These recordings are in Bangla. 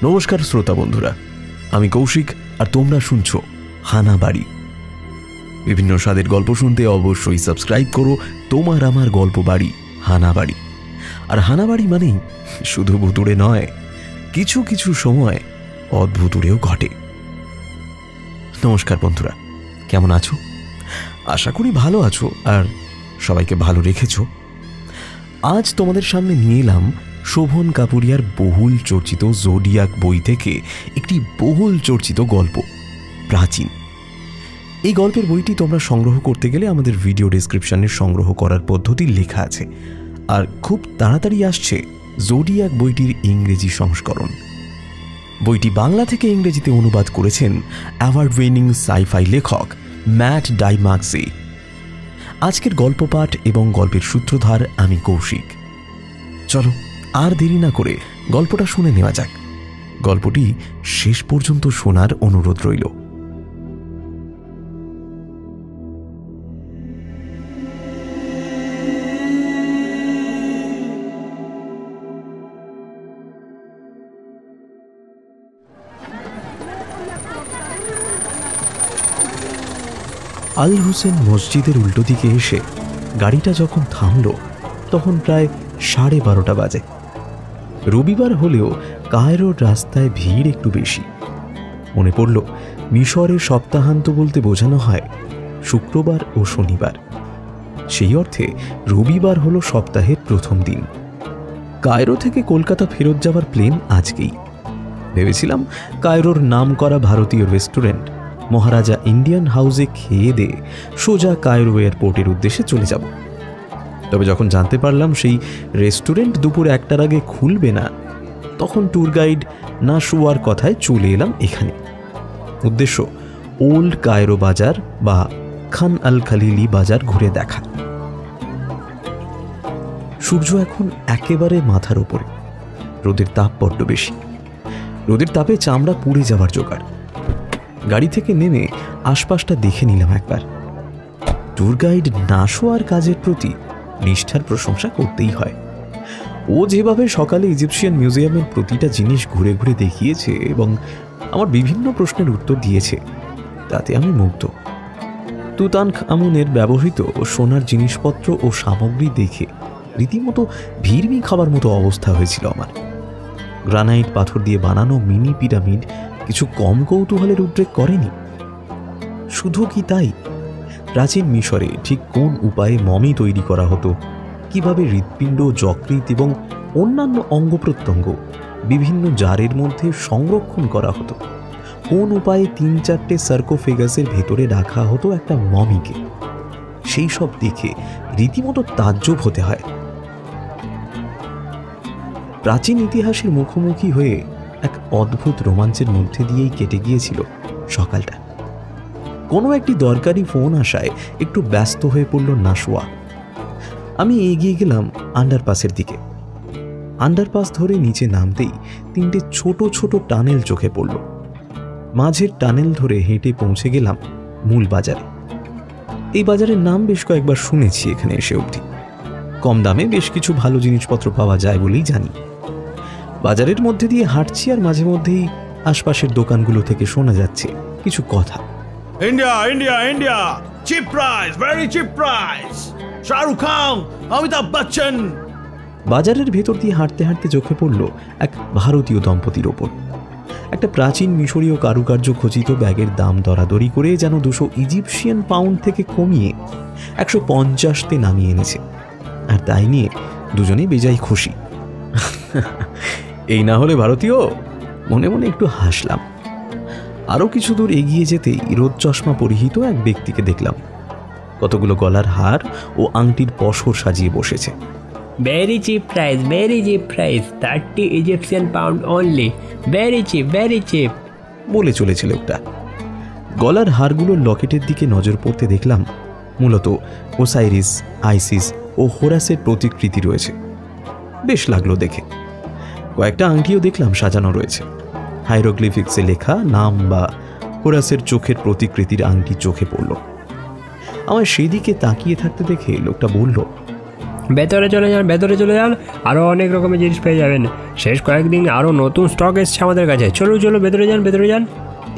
নমস্কার শ্রোতা বন্ধুরা, আমি কৌশিক আর তোমরা শুনছো হানাবাড়ি। বিভিন্ন স্বাদের গল্প শুনতে অবশ্যই সাবস্ক্রাইব করো তোমার আমার গল্প বাড়ি হানাবাড়ি। আর হানাবাড়ি মানেই শুধু ভুতুড়ে নয়, কিছু কিছু সময় অদ্ভুতুড়েও ঘটে। নমস্কার বন্ধুরা, কেমন আছো? আশা করি ভালো আছো আর সবাইকে ভালো রেখেছ। আজ তোমাদের সামনে নিয়ে এলাম শোভন কাপুরিয়ার বহুল চর্চিত জোডিয়াক বই থেকে একটি বহুল চর্চিত গল্প, প্রাচীন। এই গল্পের বইটি তোমরা সংগ্রহ করতে গেলে আমাদের ভিডিও ডেসক্রিপশনে সংগ্রহ করার পদ্ধতি লেখা আছে। আর খুব তাড়াতাড়ি আসছে জোডিয়াক বইটির ইংরেজি সংস্করণ। বইটি বাংলা থেকে ইংরেজিতে অনুবাদ করেছেন অ্যাওয়ার্ড উইনিং সাইফাই লেখক ম্যাট ডাইমাক্সি। আজকের গল্প পাঠ এবং গল্পের সূত্রধার আমি কৌশিক। চলো আর দেরি না করে গল্পটা শুনে নেওয়া যাক। গল্পটি শেষ পর্যন্ত শোনার অনুরোধ রইল। আল হোসেন মসজিদের উল্টো দিকে এসে গাড়িটা যখন থামল তখন প্রায় 12:30 বাজে। রবিবার হলেও কায়রোর রাস্তায় ভিড় একটু বেশি। মনে পড়ল মিশরের সপ্তাহান্ত বলতে বোঝানো হয় শুক্রবার ও শনিবার। সেই অর্থে রবিবার হলো সপ্তাহের প্রথম দিন। কায়রো থেকে কলকাতা ফেরত যাওয়ার প্লেন আজকেই। ভেবেছিলাম কায়রোর নামকরা ভারতীয় রেস্টুরেন্ট মহারাজা ইন্ডিয়ান হাউসে খেয়ে দিয়ে সোজা কায়রো এয়ারপোর্টের উদ্দেশ্যে চলে যাব। তবে যখন জানতে পারলাম সেই রেস্টুরেন্ট দুপুর 1টার আগে খুলবে না, তখন ট্যুর গাইড না শোয়ার কথায় চলে এলাম এখানে। উদ্দেশ্য ওল্ড কায়রো বাজার বা খান আল খালিলি বাজার ঘুরে দেখা। সূর্য এখন একেবারে মাথার উপরে। রোদের তাপ বড্ড বেশি। রোদের তাপে চামড়া পুড়ে যাওয়ার জোগাড়। গাড়ি থেকে নেমে আশপাশটা দেখে নিলাম একবার। ট্যুর গাইড না শোয়ার কাজের প্রতি নিষ্ঠার প্রশংসা করতেই হয়। ও যেভাবে সকালে ইজিপশিয়ান মিউজিয়ামের প্রতিটা জিনিস ঘুরে ঘুরে দেখিয়েছে এবং আমার বিভিন্ন প্রশ্নের উত্তর দিয়েছে, তাতে আমি মুগ্ধ। তুতানখামুনের ব্যবহৃত সোনার জিনিসপত্র ও সামগ্রী দেখে রীতিমতো ভিড়মি খাবার মতো অবস্থা হয়েছিল আমার। গ্রানাইট পাথর দিয়ে বানানো মিনি পিরামিড কিছু কম কৌতূহলের উদ্রেক করেনি। শুধু কি তাই, প্রাচীন মিশরে ঠিক কোন উপায়ে মমি তৈরি করা হতো, কিভাবে হৃৎপিণ্ড, যকৃৎ এবং অন্যান্য অঙ্গ প্রত্যঙ্গ বিভিন্ন জারের মধ্যে সংরক্ষণ করা হতো, কোন উপায়ে 3-4টে সার্কোফেগাসের ভেতরে রাখা হতো একটা মমিকে, সেই সব দেখে রীতিমতো তাজ্জব হতে হয়। প্রাচীন ইতিহাসের মুখোমুখি হয়ে এক অদ্ভুত রোমাঞ্চের মধ্যে দিয়েই কেটে গিয়েছিল সকালটা। কোনো একটি দরকারি ফোন আসায় একটু ব্যস্ত হয়ে পড়ল নাশোয়া। আমি এগিয়ে গেলাম আন্ডারপাসের দিকে। আন্ডারপাস ধরে নিচে নামতেই 3টে ছোট ছোট টানেল চোখে পড়ল। মাঝের টানেল ধরে হেঁটে পৌঁছে গেলাম মূল বাজারে। এই বাজারের নাম বেশ কয়েকবার শুনেছি এখানে এসে অবধি। কম দামে বেশ কিছু ভালো জিনিসপত্র পাওয়া যায় বলেই জানি। বাজারের মধ্যে দিয়ে হাঁটছি আর মাঝে মধ্যেই আশপাশের দোকানগুলো থেকে শোনা যাচ্ছে কিছু কথা। India India India, cheap price, very cheap price, Shahrukh Khan, Amitabh Bachchan. বাজারের ভেতর দিয়ে হাঁটতে হাঁটতে চোখে পড়ল এক ভারতীয় দম্পতির ওপর। একটা প্রাচীন মিশরীয় কারুকার্য খচিত ব্যাগের দাম দরাদরি করে যেন 200 ইজিপশিয়ান পাউন্ড থেকে কমিয়ে 150তে নামিয়ে এনেছে। আর তাই নিয়ে দুজনেই বেজায় খুশি। এই না হলে ভারতীয়, মনে মনে একটু হাসলাম। আরও কিছু দূর এগিয়ে যেতেই রোদ চশমা পরিহিত এক ব্যক্তিকে দেখলাম। কতগুলো গলার হার ও আংটির পসর সাজিয়ে বসেছে। Very cheap price, 30 Egyptian pound only, very chip বলে চলেছিল লোকটা। গলার হারগুলোর লকেটের দিকে নজর পড়তে দেখলাম মূলত ওসাইরিস, আইসিস ও হোরাসের প্রতিকৃতি রয়েছে। বেশ লাগলো দেখে। কয়েকটা আংটিও দেখলাম সাজানো রয়েছে। হাইরোগ্লিফিক্সে লেখা নাম বা হোরাসের চোখের প্রতিকৃতির আংটি চোখে পড়ল। আমার সেই দিকে তাকিয়ে থাকতে দেখে লোকটা বলল, ভেতরে চলে যান, ভেতরে চলে যান, আরও অনেক রকমের জিনিস পেয়ে যাবেন। শেষ কয়েকদিন আরও নতুন স্টক এসছে আমাদের কাছে। চলো চলো, ভেতরে যান, ভেতরে যান।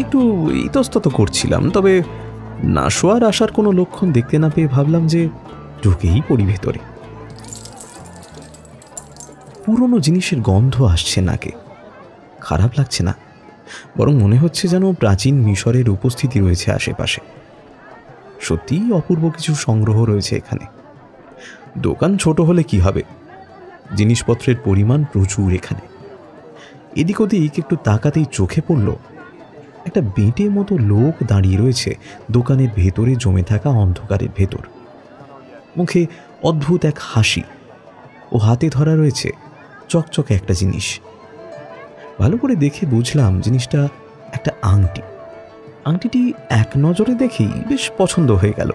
একটু ইতস্তত করছিলাম, তবে না শোয়ার আসার কোনো লক্ষণ দেখতে না পেয়ে ভাবলাম যে ঢুকেই পড়ি ভেতরে। পুরনো জিনিসের গন্ধ আসছে নাকে। খারাপ লাগছে না, বরং মনে হচ্ছে যেন প্রাচীন মিশরের উপস্থিতি রয়েছে আশেপাশে। সত্যিই অপূর্ব কিছু সংগ্রহ রয়েছে এখানে। দোকান ছোট হলে কি হবে, জিনিসপত্রের পরিমাণ প্রচুর এখানে। এদিক ওদিক একটু তাকাতেই চোখে পড়ল একটা বেঁটে মতো লোক দাঁড়িয়ে রয়েছে দোকানের ভেতরে জমে থাকা অন্ধকারের ভেতর। মুখে অদ্ভুত এক হাসি ও হাতে ধরা রয়েছে চকচকে একটা জিনিস। ভালো করে দেখে বুঝলাম জিনিসটা একটা আংটি। আংটিটি এক নজরে দেখেই বেশ পছন্দ হয়ে গেল।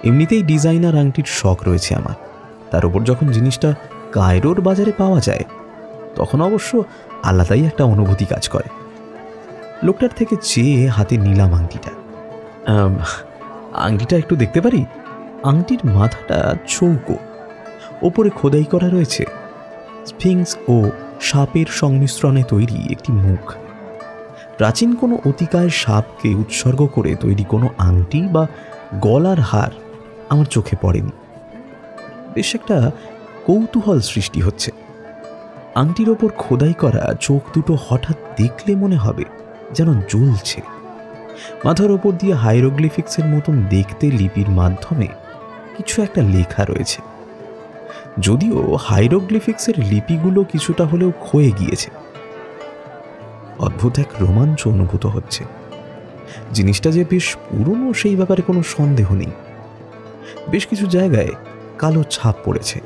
এমনিতেই ডিজাইনার আংটির শখ রয়েছে আমার, তার উপর যখন জিনিসটা কায়রোর বাজারে পাওয়া যায় তখন অবশ্য আলাদাই একটা অনুভূতি কাজ করে। লোকটার থেকে চেয়ে হাতে নিলাম আংটিটা। আংটিটা একটু দেখতে পারি? আংটির মাথাটা চৌকো, ওপরে খোদাই করা রয়েছে স্ফিংস ও সাপের সংমিশ্রণে তৈরি একটি মুখ। প্রাচীন কোনো অতিকায় সাপকে উৎসর্গ করে তৈরি কোনো আংটি বা গলার হার আমার চোখে পড়েনি। বেশ একটা কৌতূহল সৃষ্টি হচ্ছে। আংটির ওপর খোদাই করা চোখ দুটো হঠাৎ দেখলে মনে হবে যেন জ্বলছে। মাথার ওপর দিয়ে হাইরোগ্লিফিক্সের মতন দেখতে লিপির মাধ্যমে কিছু একটা লেখা রয়েছে, যদিও হাইরোগ্লিফিক্সের লিপিগুলো কিছুটা হলেও ক্ষয়ে গিয়েছে। অদ্ভুত এক রোমাঞ্চ অনুভূত হচ্ছে। জিনিসটা যে বেশ পুরনো সেই ব্যাপারে কোনো সন্দেহ নেই। বেশ কিছু জায়গায় কালো ছাপ পড়েছে।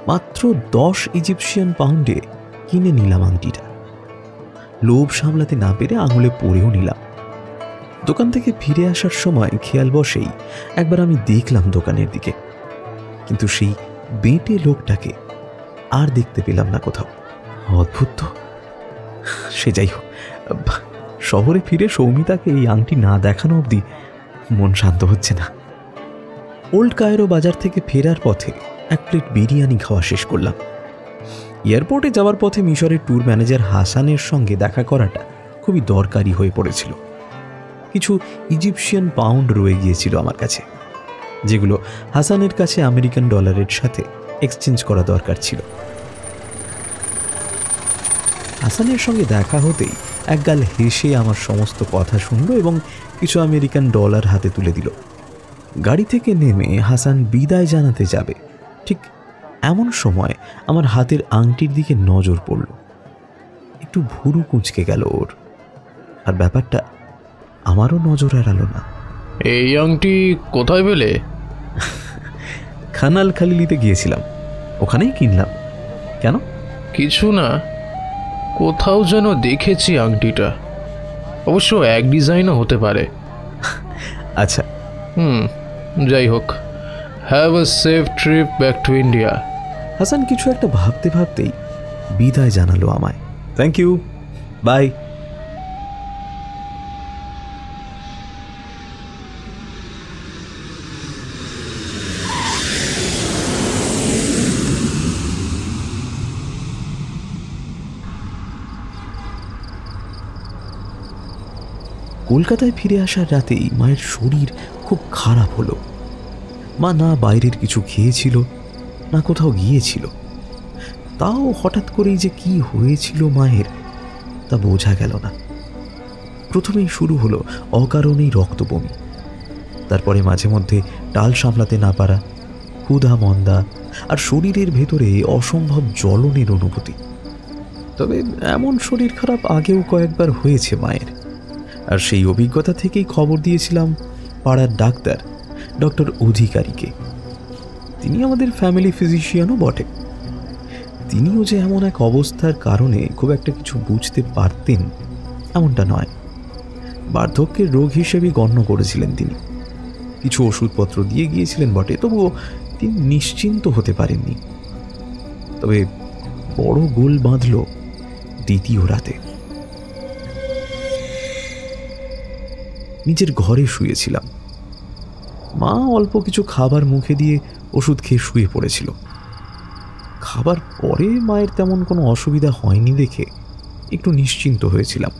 মাত্র 10 ইজিপশিয়ান পাউন্ডে কিনে নিলাম আংটিটা। লোভ সামলাতে না পেরে আঙুলে পরেও নিলাম। দোকান থেকে ফিরে আসার সময় খেয়াল বসেই একবার আমি দেখলাম দোকানের দিকে, কিন্তু সেই বেঁটে লোকটাকে আর দেখতে পেলাম না কোথাও। অদ্ভুত তো। সে যাই হোক, শহরে ফিরে সৌমিতাকে এই আংটি না দেখানো অবধি মন শান্ত হচ্ছে না। ওল্ড কায়রো বাজার থেকে ফেরার পথে এক প্লেট বিরিয়ানি খাওয়া শেষ করলাম। এয়ারপোর্টে যাওয়ার পথে মিশরের ট্যুর ম্যানেজার হাসানের সঙ্গে দেখা করাটা খুবই দরকারি হয়ে পড়েছিল। কিছু ইজিপশিয়ান পাউন্ড রয়ে গিয়েছিল আমার কাছে, যেগুলো হাসানের কাছে আমেরিকান ডলারের সাথে এক্সচেঞ্জ করা দরকার ছিল। হাসানের সঙ্গে দেখা হতেই একগাল হেসে আমার সমস্ত কথা শুনল এবং কিছু আমেরিকান ডলার হাতে তুলে দিল। গাড়ি থেকে নেমে হাসান বিদায় জানাতে যাবে, ঠিক এমন সময় আমার হাতের আংটির দিকে নজর পড়ল। একটু ভুরু কুঁচকে গেল ওর, আর ব্যাপারটা আমারও নজর এড়ালো না। এই আংটি কোথায় পেলে? খানাল খালিলিতে গিয়েছিলাম, ওখানেই কিনলাম। কেন? কিছু না, কোথাও যেন দেখেছি আংটিটা। অবশ্য এক ডিজাইনও হতে পারে। আচ্ছা, যাই হোক, have a safe trip back to India. Hasan কিছু একটা ভাবতে ভাবতেই বিদায় জানালো আমায়। Thank you, bye. কলকাতায় ফিরে আসার রাতেই মায়ের শরীর খুব খারাপ হলো। মা না বাইরের কিছু খেয়েছিল, না কোথাও গিয়েছিল। তাও হঠাৎ করেই যে কি হয়েছিল মায়ের তা বোঝা গেল না। প্রথমেই শুরু হলো অকারণেই রক্তবমি, তারপরে মাঝে মধ্যে টাল সামলাতে না পারা, ক্ষুধা মন্দা, আর শরীরের ভেতরে অসম্ভব জ্বলনের অনুভূতি। তবে এমন শরীর খারাপ আগেও কয়েকবার হয়েছে মায়ের, আর সেই অভিজ্ঞতা থেকেই খবর দিয়েছিলাম পাড়ার ডাক্তার ডক্টর অধিকারীকে। তিনি আমাদের ফ্যামিলি ফিজিশিয়ানও বটে। তিনিও যে এমন এক অবস্থার কারণে খুব একটা কিছু বুঝতে পারতেন এমনটা নয়। বার্ধক্যের রোগ হিসেবে গণ্য করেছিলেন তিনি। কিছু ওষুধপত্র দিয়ে গিয়েছিলেন বটে, তবুও তিনি নিশ্চিন্ত হতে পারেননি। তবে বড় গোল বাঁধল দ্বিতীয় রাতে। নিজের ঘরে শুয়েছিলাম। মা অল্প কিছু খাবার মুখে দিয়ে ওষুধ খেয়ে শুয়ে পড়েছিল। খাবার পরে মায়ের তেমন কোনো অসুবিধা হয়নি দেখে একটু নিশ্চিন্ত হয়েছিলাম।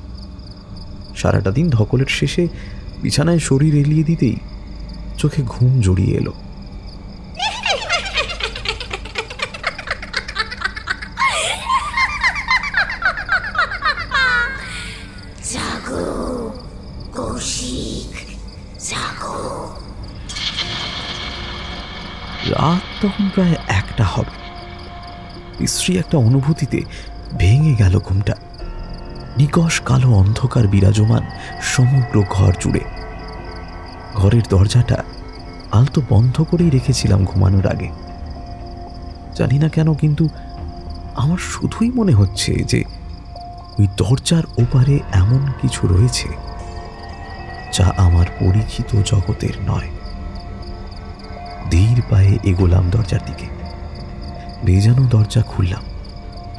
সারাটা দিন ধকলের শেষে বিছানায় শরীর এলিয়ে দিতেই চোখে ঘুম জড়িয়ে এলো। রাত তখন প্রায় 1টা হবে। বিশ্রী একটা অনুভূতিতে ভেঙে গেল ঘুমটা। নিকষ কালো অন্ধকার বিরাজমান সমগ্র ঘর জুড়ে। ঘরের দরজাটা আলতো বন্ধ করেই রেখেছিলাম ঘুমানোর আগে। জানি না কেন, কিন্তু আমার শুধুই মনে হচ্ছে যে ওই দরজার ওপারে এমন কিছু রয়েছে যা আমার পরিচিত জগতের নয়। ধীর পায়ে এগোলাম দরজার দিকে। ভেজানো দরজা খুললাম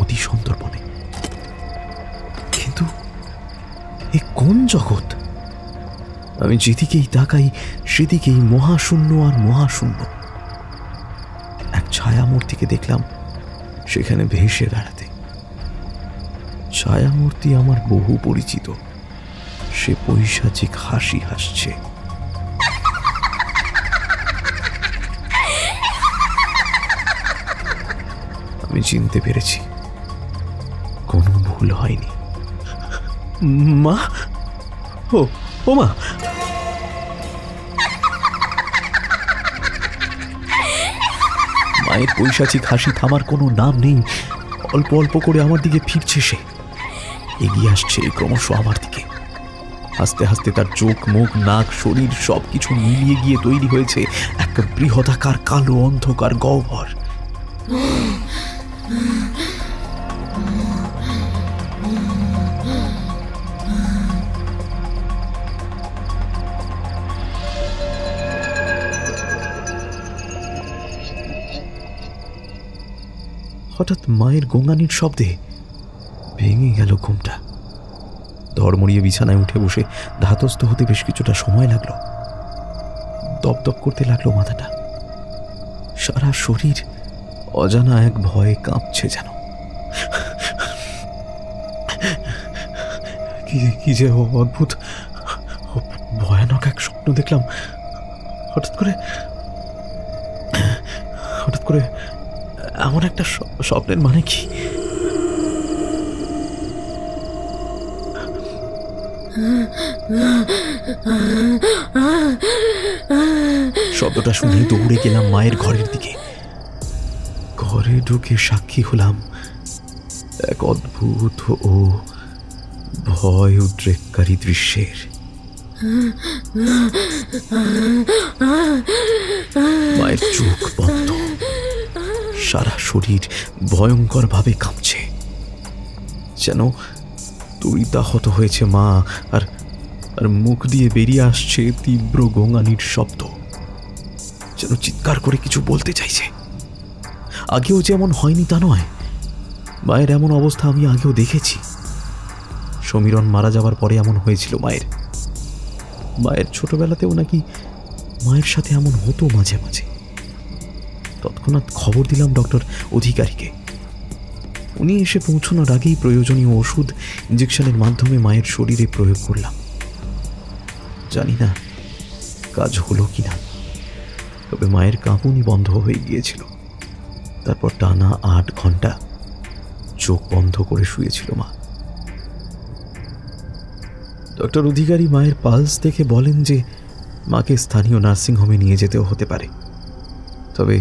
অতি সন্তর্পণে। কিন্তু এ কোন জগৎ? আমি যেদিকেই তাকাই সেদিকেই মহাশূন্য আর মহাশূন্য। এক ছায়ামূর্তিকে দেখলাম সেখানে ভেসে বেড়াতে। ছায়ামূর্তি আমার বহু পরিচিত। সে পৈশাচিক হাসি হাসছে। আমি চিনতে পেরেছি কোনো ভুল হয়নি। মা, ও মা! মায়ের পৈশাচিক হাসি থামার কোনো নাম নেই। অল্প অল্প করে আমার দিকে ফিরছে সে। এগিয়ে আসছে ক্রমশ আমার দিকে। আস্তে আস্তে তার চোখ, মুখ, নাক, শরীর সবকিছু মিলিয়ে গিয়ে তৈরি হয়েছে এক বৃহদাকার কালো অন্ধকার গহ্বর। হঠাৎ মায়ের গোঙানির শব্দে ভেঙে গেল ঘুমটা। ধড়মড়িয়ে বিছানায় উঠে বসে ধাতস্থ হতে বেশ কিছুটা সময় লাগলো। দপদপ করতে লাগলো মাথাটা। সারা শরীর অজানা এক ভয়ে কাঁপছে যেন। কি যে অদ্ভুত ভয়ানক এক স্বপ্ন দেখলাম। হঠাৎ করে এমন একটা স্বপ্নের মানে কি? শব্দটা শুনে দৌড়ে গেলাম মায়ের ঘরের দিকে। ঘরে ঢুকে সাক্ষী হলাম এক অদ্ভুত ও ভয় উদ্রেককারী দৃশ্যের। মায়ের চোখ বন্ধ, সারা শরীর ভয়ঙ্কর ভাবে কাঁপছে, যেন তড়িতাহত হয়েছে মা। আর মুখ দিয়ে বেরিয়ে আসছে তীব্র গোঙানির শব্দ, যেন চিৎকার করে কিছু বলতে চাইছে। আগেও যেমন হয়নি তা নয়, মায়ের এমন অবস্থা আমি আগেও দেখেছি। সমীরণ মারা যাওয়ার পরে এমন হয়েছিল মায়ের ছোটবেলাতেও নাকি মায়ের সাথে এমন হতো মাঝে মাঝে। তৎক্ষণাৎ খবর দিলাম ডক্টর অধিকারীকে। উনি এসে পৌঁছানোর আগেই প্রয়োজনীয় ওষুধ ইঞ্জেকশনের মাধ্যমে মায়ের শরীরে প্রয়োগ করলাম। জানি না কাজ হলো কিনা, তবে মায়ের কাঁপুনি বন্ধ হয়ে গিয়েছিল। তারপর টানা 8 ঘন্টা চোখ বন্ধ করে শুয়েছিল মা। ডক্টর অধিকারী মায়ের পালস দেখে বলেন যে মাকে স্থানীয় নার্সিংহোমে নিয়ে যেতেও হতে পারে। তবে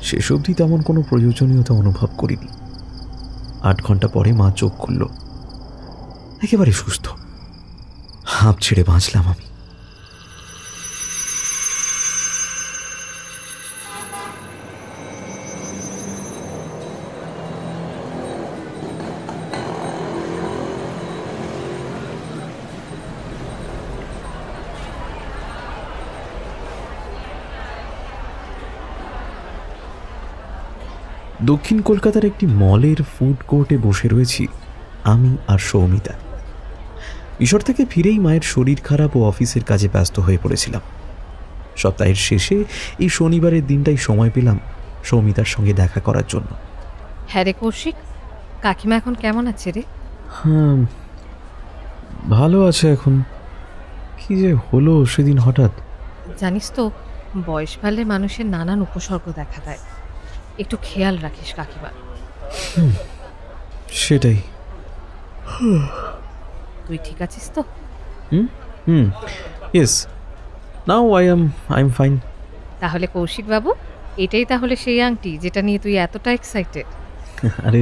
শেষ অবধি তেমন কোনো প্রয়োজনীয়তা অনুভব করিনি। 8 ঘন্টা পরে মা চোখ খুলল, একেবারে সুস্থ। হাঁপ ছেড়ে বাঁচলাম আমি। দক্ষিণ কলকাতার একটি মলের ফুড কোর্টে বসে রয়েছি আমি আর সৌমিতা। ঈশ্বর থেকে ফিরেই মায়ের শরীর খারাপ ও অফিসের কাজে ব্যস্ত হয়ে পড়েছিলাম। সপ্তাহের শেষে এই শনিবারের দিনটাই সময় পেলাম সৌমিতার সঙ্গে দেখা করার জন্য। হ্যাঁ রে কৌশিক, কাকিমা এখন কেমন আছে রে? হ্যাঁ, ভালো আছে এখন। কি যে হলো সেদিন হঠাৎ। জানিস তো, বয়স বাড়লে মানুষের নানান উপসর্গ দেখা দেয়, একটু খেয়াল রাখিস কাকিমা। সেটাই। তুই ঠিক আছিস তো? Yes, now I am fine. তাহলে কৌশিক বাবু, এটাই তাহলে সেই আংটি যেটা নিয়ে তুই এতটা এক্সাইটেড? আরে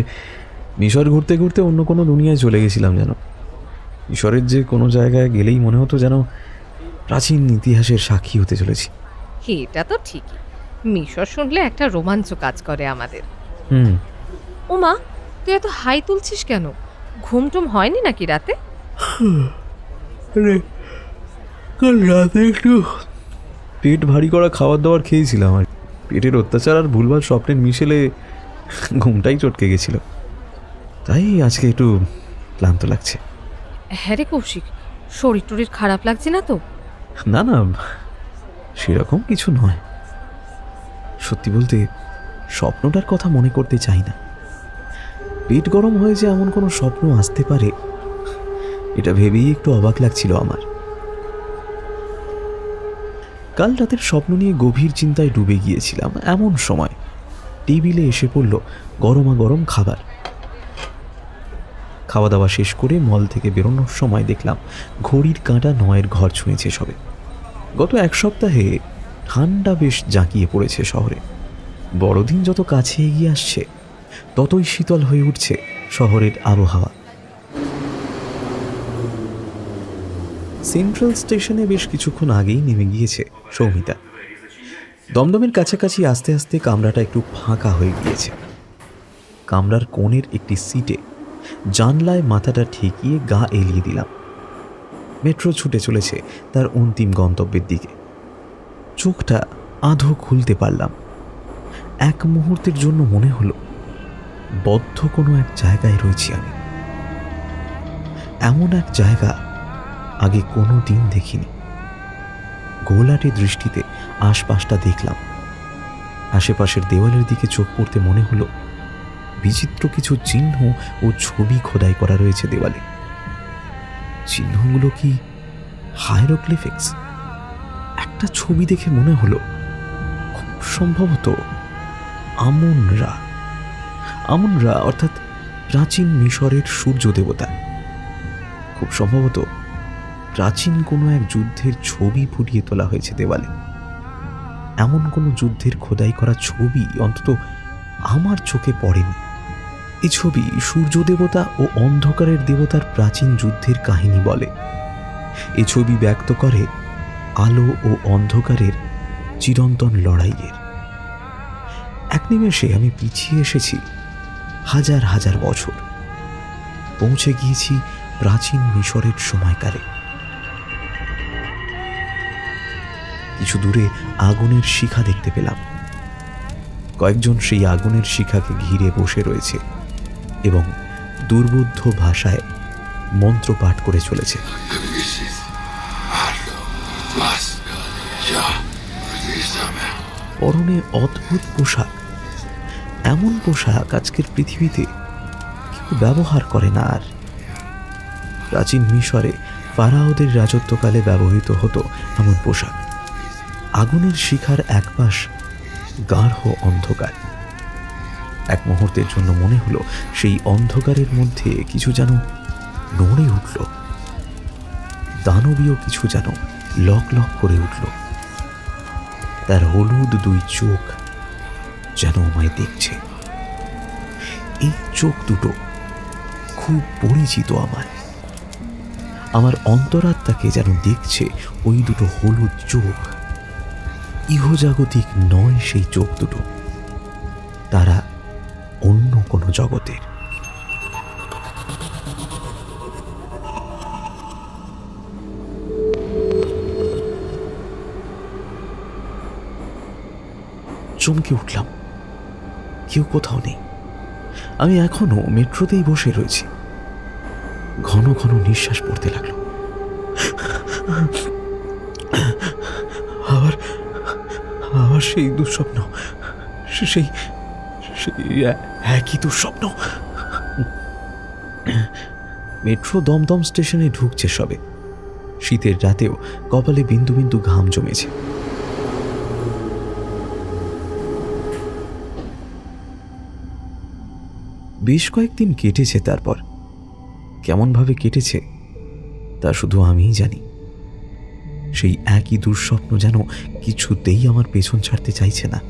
মিশর ঘুরতে ঘুরতে অন্য কোনো দুনিয়ায় চলে গেছিলাম যেন। মিশরের যে কোনো জায়গায় গেলেই মনে হতো যেন প্রাচীন ইতিহাসের সাক্ষী হতে চলেছি। এটা তো ঠিকই, মিশর শুনলে একটা রোমাঞ্চ কাজ করে আমাদের। ওমা, তুই এত হাই তুলছিস কেন? ঘুম টুম হয়নি নাকি রাতে? কাল রাতে একটু পেট ভারী করা খাবার দাবার খেয়েছিলাম, আর পেটের অত্যাচার আর ভুলভাল স্বপ্নের মিশেলে ঘুমটাই চটকে গেছিল, তাই আজকে একটু ক্লান্ত লাগছে। হ্যাঁ রে কৌশিক, শরীর টরীর খারাপ লাগছে না তো? না না, সেরকম কিছু নয়। সত্যি বলতে স্বপ্নটার কথা মনে করতে চাই না। পেট গরম হয়েছে এমন কোনো স্বপ্ন আসতে পারে, এটা ভেবেই একটু অবাক লাগছিল আমার। কাল রাতের স্বপ্ন নিয়ে গভীর চিন্তায় ডুবে গিয়েছিলাম। এমন সময় টেবিলে এসে পড়ল গরমা গরম খাবার। খাওয়া দাওয়া শেষ করে মল থেকে বেরোনোর সময় দেখলাম ঘড়ির কাঁটা 9-এর ঘর ছুঁয়েছে সবে। গত এক সপ্তাহে ঠান্ডা বেশ জাঁকিয়ে পড়েছে শহরে। বড়দিন যত কাছে এগিয়ে আসছে ততই শীতল হয়ে উঠছে শহরের আবহাওয়া। সেন্ট্রাল স্টেশনে বেশ কিছুক্ষণ আগেই নেমে গিয়েছে সৌমিতা। দমদমের কাছাকাছি আস্তে আস্তে কামরাটা একটু ফাঁকা হয়ে গিয়েছে। কামরার কোণের একটি সিটে জানলায় মাথাটা ঠেকিয়ে গা এলিয়ে দিলাম। মেট্রো ছুটে চলেছে তার অন্তিম গন্তব্যের দিকে। চোখটা আধো খুলতে পারলাম। এক মুহূর্তের জন্য মনে হলো বদ্ধ কোনো এক জায়গায় রয়েছি আমি। এমন এক জায়গা আগে কোনো দিন দেখিনি। গোলাটে দৃষ্টিতে আশপাশটা দেখলাম। আশেপাশের দেওয়ালের দিকে চোখ পড়তে মনে হলো বিচিত্র কিছু চিহ্ন ও ছবি খোদাই করা রয়েছে দেওয়ালে। চিহ্নগুলো কি হায়ারোগ্লিফিক্স? একটা ছবি দেখে মনে হলো খুব সম্ভবত আমুনরা অর্থাৎ প্রাচীন মিশরের সূর্য দেবতা। খুব সম্ভবত প্রাচীন কোনো এক যুদ্ধের ছবি ফুটিয়ে তোলা হয়েছে দেওয়ালে। এমন কোনো যুদ্ধের খোদাই করা ছবি অন্তত আমার চোখে পড়েনি। এই ছবি সূর্য দেবতা ও অন্ধকারের দেবতার প্রাচীন যুদ্ধের কাহিনী বলে। এই ছবি ব্যক্ত করে আলো ও অন্ধকারের চিরন্তন লড়াইয়ের। এক নিমেষে আমি পিছিয়ে এসেছি হাজার হাজার বছর, পৌঁছে গিয়েছি প্রাচীন মিশরের সময়কালে। কিছু দূরে আগুনের শিখা দেখতে পেলাম। কয়েকজন সেই আগুনের শিখাকে ঘিরে বসে রয়েছে এবং দুর্বোধ্য ভাষায় মন্ত্র পাঠ করে চলেছে। পরনে অদ্ভুত পোশাক। এমন পোশাক আজকের পৃথিবীতে কেউ ব্যবহার করে না আর। প্রাচীন মিশরে ফারাওদের রাজত্বকালে ব্যবহৃত হতো এমন পোশাক। আগুনের শিখার একপাশ গাঢ় অন্ধকার। এক মুহূর্তের জন্য মনে হলো সেই অন্ধকারের মধ্যে কিছু যেন নড়ে উঠল। দানবীয় কিছু যেন লক লক করে উঠল। তার হলুদ দুই চোখ যেন আমায় দেখছে। এই চোখ দুটো খুব পরিচিত আমার অন্তরাত্মাকে যেন দেখছে ওই দুটো হলুদ চোখ। ইহজাগতিক নয় সেই চোখ দুটো, তারা অন্য কোনো জগতের। চমকে উঠলাম। কেউ কোথাও নেই। আমি এখনো মেট্রোতেই বসে রয়েছি। ঘন ঘন নিঃশ্বাস পড়তে লাগলো। আবার সেই দুঃস্বপ্ন, হ্যাঁ, কি দুঃস্বপ্ন। মেট্রো দমদম স্টেশনে ঢুকছে সবে। শীতের রাতেও কপালে বিন্দু বিন্দু ঘাম জমেছে। বেশ কয়েকদিন কেটেছে। তারপর কেমনভাবে কেটেছে তা শুধু আমিই জানি। সেই একই দুঃস্বপ্ন যেন কিছুতেই আমার পেছন ছাড়তে চাইছে না।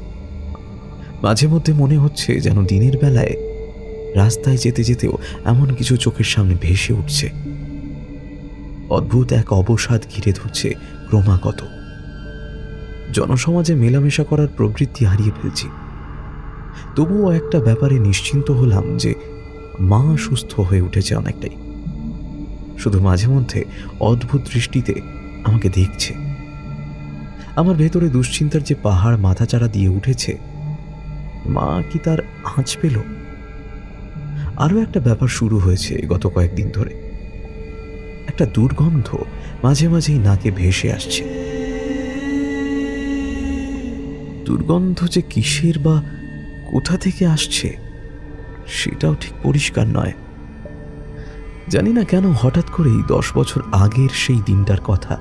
মাঝে মধ্যে মনে হচ্ছে যেন দিনের বেলায় রাস্তায় যেতে যেতেও এমন কিছু চোখের সামনে ভেসে উঠছে। অদ্ভুত এক অবসাদ ঘিরে ধরছে ক্রমাগত। জনসমাজে মেলামেশা করার প্রবৃত্তি হারিয়ে ফেলছি। তবুও একটা ব্যাপারে নিশ্চিন্ত হলাম যে মা সুস্থ হয়ে উঠেছে অনেকটাই। শুধু মাঝে মধ্যে অদ্ভুত দৃষ্টিতে আমাকে দেখছে। আমার ভেতরে দুশ্চিন্তার যে পাহাড় মাথাচাড়া দিয়ে উঠেছে, মা কি তার আঁচ পেল? আরও একটা ব্যাপার শুরু হয়েছে গত কয়েকদিন ধরে। একটা দুর্গন্ধ মাঝে মাঝেই নাকে ভেসে আসছে। দুর্গন্ধ যে কিসের বা কোথা থেকে আসছে সেটাও ঠিক পরিষ্কার নয়। জানি না কেন হঠাৎ করেই 10 বছর আগের সেই দিনটার কথা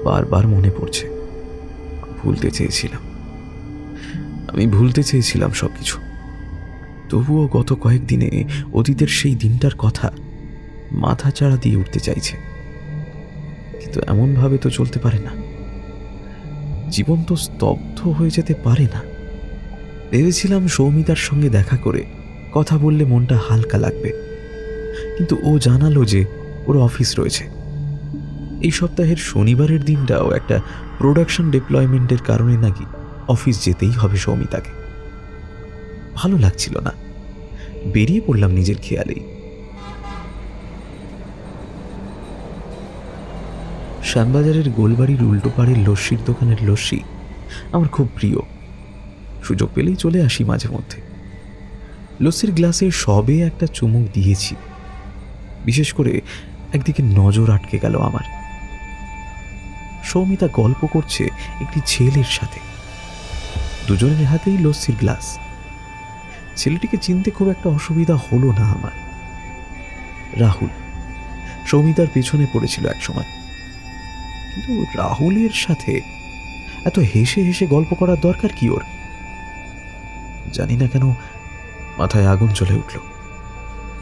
বারবার মনে পড়ছে। আমি ভুলতে চেয়েছিলাম সবকিছু। তবুও গত কয়েকদিনে অতীতের সেই দিনটার কথা মাথা চাড়া দিয়ে উঠতে চাইছে। কিন্তু এমনভাবে তো চলতে পারে না। জীবন তো স্তব্ধ হয়ে যেতে পারে না। ভেবেছিলাম সৌমিতার সঙ্গে দেখা করে কথা বললে মনটা হালকা লাগবে, কিন্তু ও জানালো যে ওর অফিস রয়েছে। এই সপ্তাহের শনিবারের দিনটাও একটা প্রোডাকশন ডিপ্লয়মেন্টের কারণে নাকি অফিস যেতেই হবে সৌমিতাকে। ভালো লাগছিল না। বেরিয়ে পড়লাম নিজের খেয়ালেই। শ্যামবাজারের গোলবাড়ির উল্টো পাড়ের লস্যির দোকানের লস্যি আমার খুব প্রিয়। সুযোগ পেলেই চলে আসি মাঝে মধ্যে। লস্যির গ্লাসে সবে একটা চুমুক দিয়েছি, বিশেষ করে একদিকে নজর আটকে গেল আমার। সৌমিতা গল্প করছে একটি ছেলের সাথে। দুজনের হাতেই লস্যির গ্লাস। ছেলেটিকে চিনতে খুব একটা অসুবিধা হলো না আমার। রাহুল সৌমিতার পেছনে পড়েছিল একসময়। কিন্তু রাহুলের সাথে এত হেসে হেসে গল্প করার দরকার কি ওর? জানি না কেন মাথায় আগুন জ্বলে উঠল।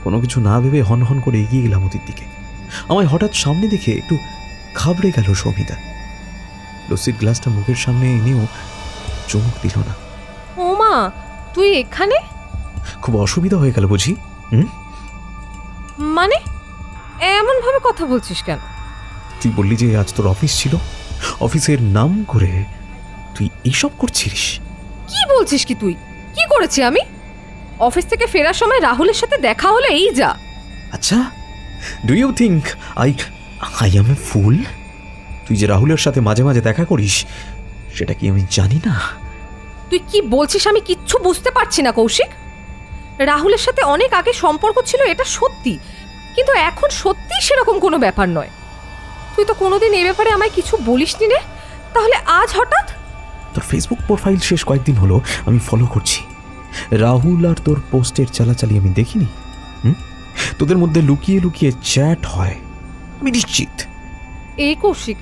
কোনো কিছু না ভেবে হনহন করে এগিয়ে গেলাম ওদের দিকে। আমায় হঠাৎ সামনে দেখে একটু ঘাবড়ে গেল সৌমিতা। লস্যির গ্লাসটা মুখের সামনে এনেও চুমুক দিল না। ও মা, তুই এখানে? খুব অসুবিধা হয়ে গেল বুঝি? মানে এমন ভাবে কথা বলছিস কেন? তুই বললি যে আজ তোর অফিস ছিল, অফিসের নাম করে তুই এইসব করছিস। কি বলছিস কি তুই? কি করেছি আমি? অফিস থেকে ফেরার সময় রাহুলের সাথে দেখা হলো, এই যা। আচ্ছা, do you think I am a fool? তুই যে রাহুলের সাথে মাঝে মাঝে দেখা করিস সেটা কি আমি জানি না? তুই কি বলছিস আমি কিচ্ছু বুঝতে পারছি না কৌশিক। রাহুলের সাথে অনেক আগে সম্পর্ক ছিল, এটা সত্যি, কিন্তু এখন সত্যি সেরকম কোনো ব্যাপার নয়। তুই তো কোনোদিন এই ব্যাপারে আমায় কিছু বলিসনি রে, তাহলে আজ হঠাৎ? তোর ফেসবুক প্রোফাইল শেষ কয়েকদিন হলো আমি ফলো করছি। রাহুল আর তোর পোস্টের চালাচালি আমি দেখিনি। তোদের মধ্যে লুকিয়ে লুকিয়ে চ্যাট হয়, আমি নিশ্চিত। এই কৌশিক,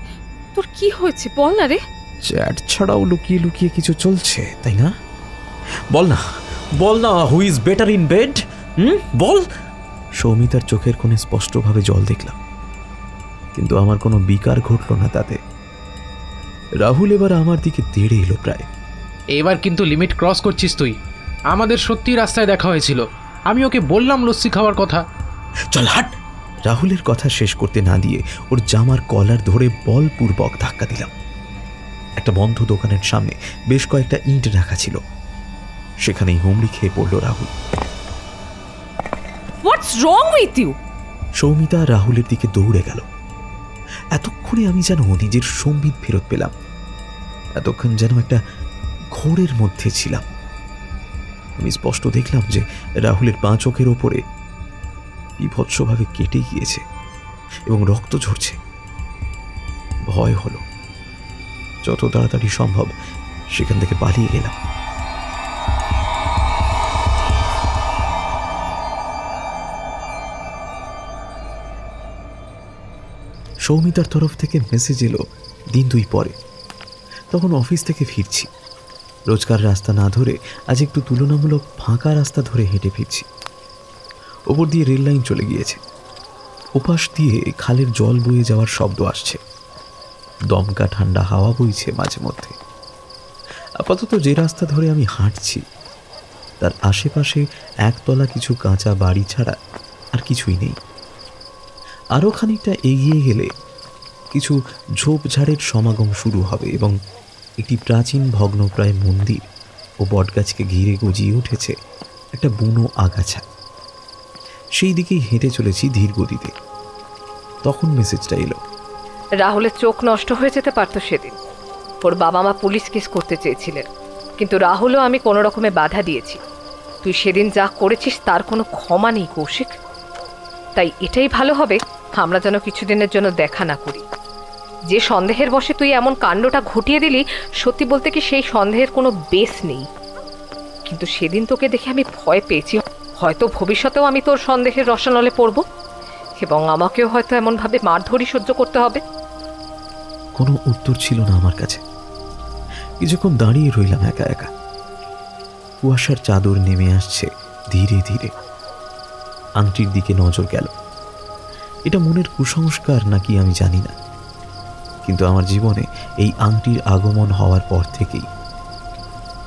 তোর কি হয়েছে বল না রে। চ্যাট ছাড়াও লুকিয়ে লুকিয়ে কিছু চলছে, তাই না? বল না, বল না, who is better in bed? বল। সৌমিতার চোখের কোণে স্পষ্টভাবে জল দেখলাম, কিন্তু আমার কোনো বিকার ঘটল না তাতে। রাহুল এবার আমার দিকে তেড়ে এলো প্রায়। এবার কিন্তু লিমিট ক্রস করছিস তুই। আমাদের সত্যি রাস্তায় দেখা হয়েছিল, আমি ওকে বললাম লস্যি খাওয়ার কথা। চল হাট। রাহুলের কথা শেষ করতে না দিয়ে ওর জামার কলার ধরে বলপূর্বক ধাক্কা দিলাম। একটা বন্ধ দোকানের সামনে বেশ কয়েকটা ইঁট রাখা ছিল, সেখানেই হুমড়ি খেয়ে পড়ল রাহুল। হোয়াটস রং উইথ ইউ? সৌমিতা রাহুলের দিকে দৌড়ে গেল। এতক্ষণে আমি যেন নিজের সম্বিত ফেরত পেলাম। এতক্ষণ যেন একটা ঘোরের মধ্যে ছিলাম। আমি স্পষ্ট দেখলাম যে রাহুলের 5 চোখের ওপরে বিভৎসভাবে কেটে গিয়েছে এবং রক্ত ঝরছে। ভয় হলো। যত তাড়াতাড়ি সম্ভব সেখান থেকে পালিয়ে গেলাম। সৌমিতার তরফ থেকে মেসেজ এলো 2 দিন পরে। তখন অফিস থেকে ফিরছি। রোজকার রাস্তা না ধরে আজ একটু তুলনামূলক ফাঁকা রাস্তা ধরে হেঁটে ফিরছি। ওপর দিয়ে রেল লাইন চলে গিয়েছে। ওপাশ দিয়ে খালের জল বয়ে যাওয়ার শব্দ আসছে। দমকা ঠান্ডা হাওয়া বইছে মাঝে মধ্যে। আপাতত যে রাস্তা ধরে আমি হাঁটছি তার আশেপাশে একতলা কিছু কাঁচা বাড়ি ছাড়া আর কিছুই নেই। আরও খানিকটা এগিয়ে গেলে কিছু ঝোপঝাড়ের সমাগম শুরু হবে এবং একটি প্রাচীন ভগ্নপ্রায় মন্দির ও বটগাছকে ঘিরে গজিয়ে উঠেছে একটা বুনো আগাছা। সেই দিকেই হেঁটে চলেছি ধীর গতিতে। তখন মেসেজটা এলো। রাহুলের চোখ নষ্ট হয়ে যেতে পারতো সেদিন। ওর বাবা মা পুলিশ কেস করতে চেয়েছিলেন, কিন্তু রাহুলও আমি কোনো রকমে বাধা দিয়েছি। তুই সেদিন যা করেছিস তার কোনো ক্ষমা নেই কৌশিক। তাই এটাই ভালো হবে আমরা যেন কিছুদিনের জন্য দেখা না করি। যে সন্দেহের বশে তুই এমন কাণ্ডটা ঘটিয়ে দিলি, সত্যি বলতে কি সেই সন্দেহের কোনো বেস নেই। কিন্তু সেদিন তোকে দেখে আমি ভয় পেয়েছি। হয়তো ভবিষ্যতেও আমি তোর সন্দেহের রসানলে পড়ব এবং আমাকেও হয়তো এমনভাবে মারধরি সহ্য করতে হবে। কোনো উত্তর ছিল না আমার কাছে। কিছুক্ষণ দাঁড়িয়ে রইলাম একা একা। কুয়াশার চাদর নেমে আসছে ধীরে ধীরে। আংটির দিকে নজর গেল। এটা মনের কুসংস্কার নাকি আমি জানি না, কিন্তু আমার জীবনে এই আংটির আগমন হওয়ার পর থেকেই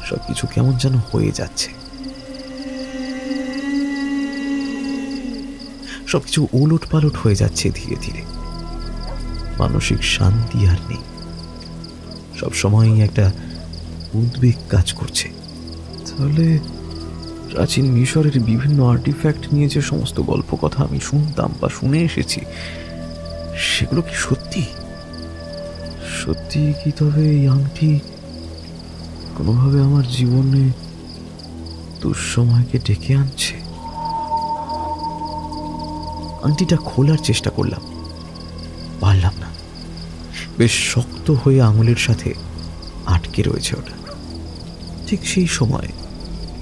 সবকিছু কেমন যেন হয়ে যাচ্ছে। সবকিছু উলট পালট হয়ে যাচ্ছে ধীরে ধীরে। মানসিক শান্তি আর নেই। সবসময়ই একটা উদ্বেগ কাজ করছে। তাহলে প্রাচীন মিশরের বিভিন্ন আর্টিফ্যাক্ট নিয়ে যে সমস্ত গল্প কথা আমি শুনতাম বা শুনে এসেছি, সেগুলো কি সত্যি? সত্যি কি তবে এই আংটি কোনোভাবে আমার জীবনে দুঃসময়কে ডেকে আনছে? আংটিটা খোলার চেষ্টা করলাম, পারলাম না। বেশ শক্ত হয়ে আঙুলের সাথে আটকে রয়েছে ওটা। ঠিক সেই সময়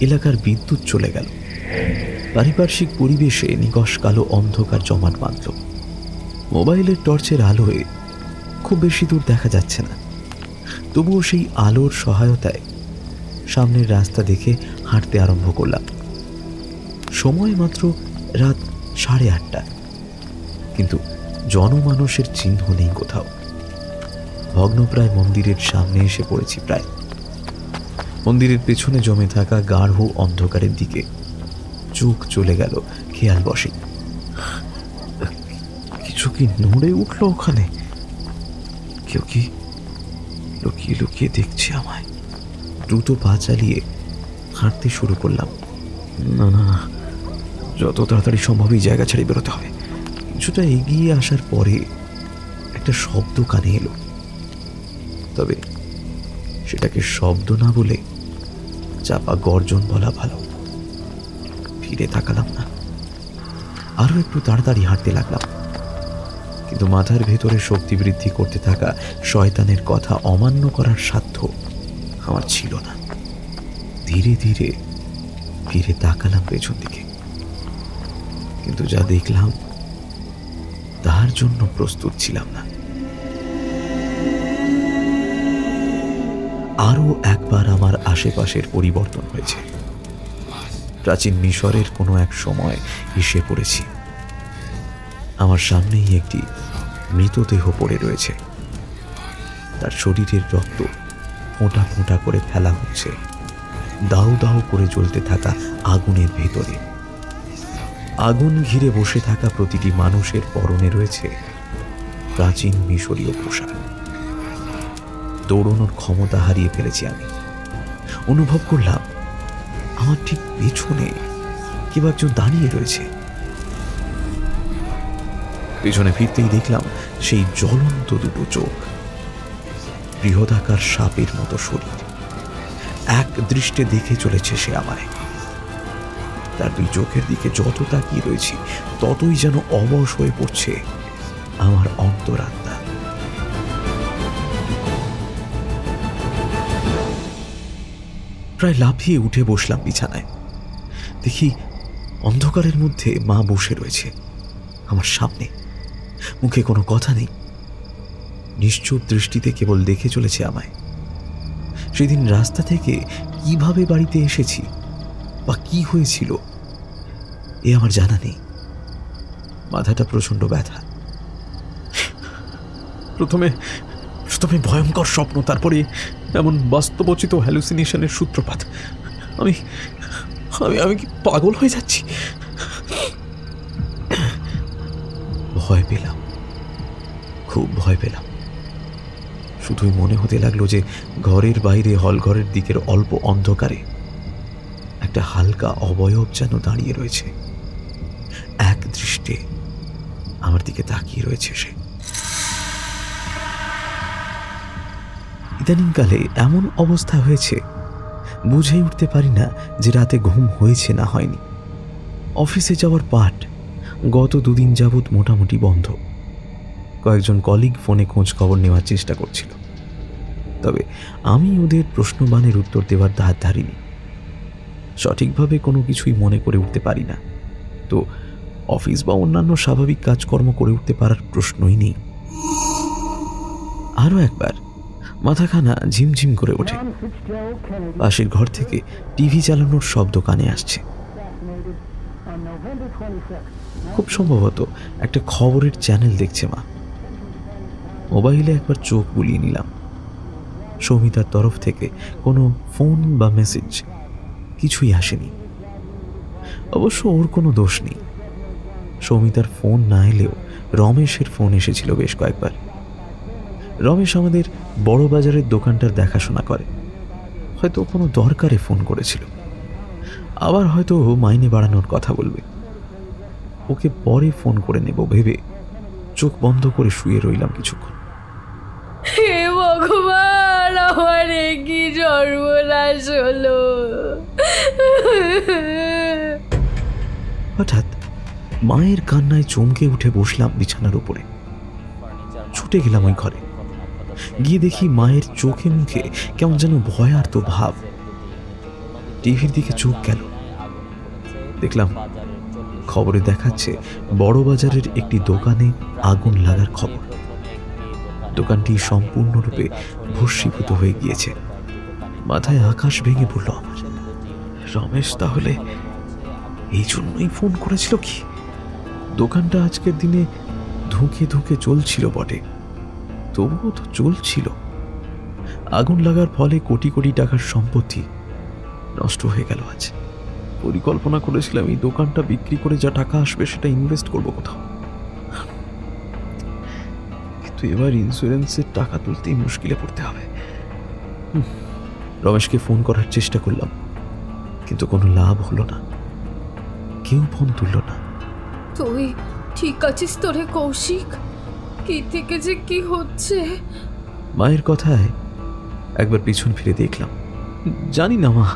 এলাকার বিদ্যুৎ চলে গেল। পারিপার্শ্বিক পরিবেশে নিকষ কালো অন্ধকার জমাট বাঁধল। মোবাইলের টর্চের আলোয় খুব বেশি দূর দেখা যাচ্ছে না, তবুও সেই আলোর সহায়তায় সামনের রাস্তা দেখে হাঁটতে আরম্ভ করলাম। সময় মাত্র রাত 8:30, কিন্তু জনমানুষের চিহ্ন নেই কোথাও। ভগ্নপ্রায় মন্দিরের সামনে এসে পড়েছি প্রায়। মন্দিরের পেছনে জমে থাকা গাঢ় অন্ধকারের দিকে চোখ চলে গেল খেয়াল বসে। কিছু কি নড়ে উঠল ওখানে? কেউ কি লুকিয়ে লুকিয়ে দেখছে আমায়? দ্রুত পা চালিয়ে হাঁটতে শুরু করলাম। না না, যত তাড়াতাড়ি সম্ভব এই জায়গা ছেড়ে বেরোতে হবে। কিছুটা এগিয়ে আসার পরে একটা শব্দ কানে এলো, তবে সেটাকে শব্দ না বলে চাপা গর্জন বলা ভালো। ফিরে তাকালাম না, আরো একটু তাড়াতাড়ি হাঁটতে লাগলাম। কিন্তু মাথার ভেতরে শক্তি বৃদ্ধি করতে থাকা শয়তানের কথা অমান্য করার সাধ্য আমার ছিল না। ধীরে ধীরে ফিরে তাকালাম পেছন দিকে, কিন্তু যা দেখলাম তার জন্য প্রস্তুত ছিলাম না। আরো একবার আমার আশেপাশের পরিবর্তন হয়েছে। প্রাচীন মিশরের কোনো এক সময় এসে পড়েছি। আমার সামনেই একটি মৃতদেহ পড়ে রয়েছে। তার শরীরের রক্ত ফোঁটা ফোঁটা করে ফেলা হচ্ছে দাউ দাউ করে জ্বলতে থাকা আগুনের ভেতরে। আগুন ঘিরে বসে থাকা প্রতিটি মানুষের পরনে রয়েছে প্রাচীন মিশরীয় পোশাক। দৌড়ানোর ক্ষমতা হারিয়ে ফেলেছি আমি। অনুভব করলাম আমার ঠিক পেছনে কেউ একজন দাঁড়িয়ে রয়েছে। পেছনে ফিরতেই দেখলাম সেই জ্বলন্ত দুটো চোখ, বৃহদাকার সাপের মতো শরীর। এক দৃষ্টে দেখে চলেছে সে আমায়। তার দুই চোখের দিকে যত তাকিয়ে রয়েছি ততই যেন অবশ হয়ে পড়ছে আমার অন্তরাত্মা। প্রায় লাফিয়ে উঠে বসলাম বিছানায়। দেখি অন্ধকারের মধ্যে মা বসে রয়েছে আমার সামনে। মুখে কোনো কথা নেই, নিশ্চুপ দৃষ্টিতে কেবল দেখে চলেছে আমায়। সেদিন রাস্তা থেকে কিভাবে বাড়িতে এসেছি বা কি হয়েছিল এ আমার জানা নেই। মাথাটা প্রচণ্ড ব্যথা। প্রথমে ভয়ঙ্কর স্বপ্ন, তারপরে এমন বাস্তবচিত হ্যালুসিনেশনের সূত্রপাত। আমি আমি আমি কি পাগল হয়ে যাচ্ছি? ভয় পেলাম, খুব ভয় পেলাম। শুধুই মনে হতে লাগলো যে ঘরের বাইরে হলঘরের দিকের অল্প অন্ধকারে একটা হালকা অবয়ব যেন দাঁড়িয়ে রয়েছে, এক দৃষ্টে আমার দিকে তাকিয়ে রয়েছে সে। ইদানিংকালে এমন অবস্থা হয়েছে বুঝেই উঠতে পারি না যে রাতে ঘুম হয়েছে না হয়নি। অফিসে যাওয়ার পাট গত 2 দিন যাবৎ মোটামুটি বন্ধ। কয়েকজন কলিগ ফোনে খোঁজ খবর নেওয়ার চেষ্টা করছিল, তবে আমি ওদের প্রশ্নবাণের উত্তর দেওয়ার ধার ধারিনি। সঠিকভাবে কোনো কিছুই মনে করে উঠতে পারি না, তো অফিস বা অন্যান্য স্বাভাবিক কাজকর্ম করে উঠতে পারার প্রশ্নই নেই। আরও একবার মাথাখানা ঝিমঝিম করে ওঠে। পাশের ঘর থেকে টিভি চালানোর শব্দ কানে আসছে। খুব সম্ভবত একটা খবরের চ্যানেল দেখছে মা। মোবাইলে একবার চোখ বুলিয়ে নিলাম। সৌমিতার তরফ থেকে কোনো ফোন বা মেসেজ কিছুই আসেনি। অবশ্য ওর কোনো দোষ নেই। সৌমিতার ফোন না এলেও রমেশের ফোন এসেছিল বেশ কয়েকবার। রমেশ আমাদের বড় বাজারের দোকানটার দেখাশোনা করে। হয়তো কোনো দরকারে ফোন করেছিল, আবার হয়তো মাইনে বাড়ানোর কথা বলবে। ওকে পরে ফোন করে নেব ভেবে চোখ বন্ধ করে শুয়ে রইলাম কিছুক্ষণ। হে ভগবান, আমার কি সর্বনাশ হলো। হঠাৎ মায়ের কান্নায় চমকে উঠে বসলাম বিছানার উপরে। ছুটে গেলাম ওই ঘরে। গিয়ে দেখি মায়ের চোখে মুখে কেমন যেন ভয়ার্ত ভাব। টিভির দিকে চোখ গেল, দেখলাম খবরে দেখাচ্ছে বড় বাজারের একটি দোকানে আগুন লাগার খবর। দোকানটি সম্পূর্ণরূপে ভস্মীভূত হয়ে গিয়েছে। মাথায় আকাশ ভেঙে পড়ল আমার। রমেশ তাহলে এই জন্যই ফোন করেছিল কি? দোকানটা আজকের দিনে ধুঁকে ধুঁকে চলছিল বটে, তবুও তো চলছিল। আগুন লাগার ফলে কোটি কোটি টাকার সম্পত্তি নষ্ট হয়ে গেল আজ। পরিকল্পনা করেছিলাম এই দোকানটা বিক্রি করে যা টাকা আসবে সেটা ইনভেস্ট করবো কোথাও, কিন্তু এবার ইন্স্যুরেন্সের টাকা তুলতেই মুশকিলে পড়তে হবে। রমেশকে ফোন করার চেষ্টা করলাম, কিন্তু কোনো লাভ হলো না। কেউ ফোন তুলল না। তুই ঠিক আছিস তো রে কৌশিক? কি থেকে যে কি হচ্ছে? মায়ের কথায় একবার পিছন ফিরে দেখলাম। জানি না মা,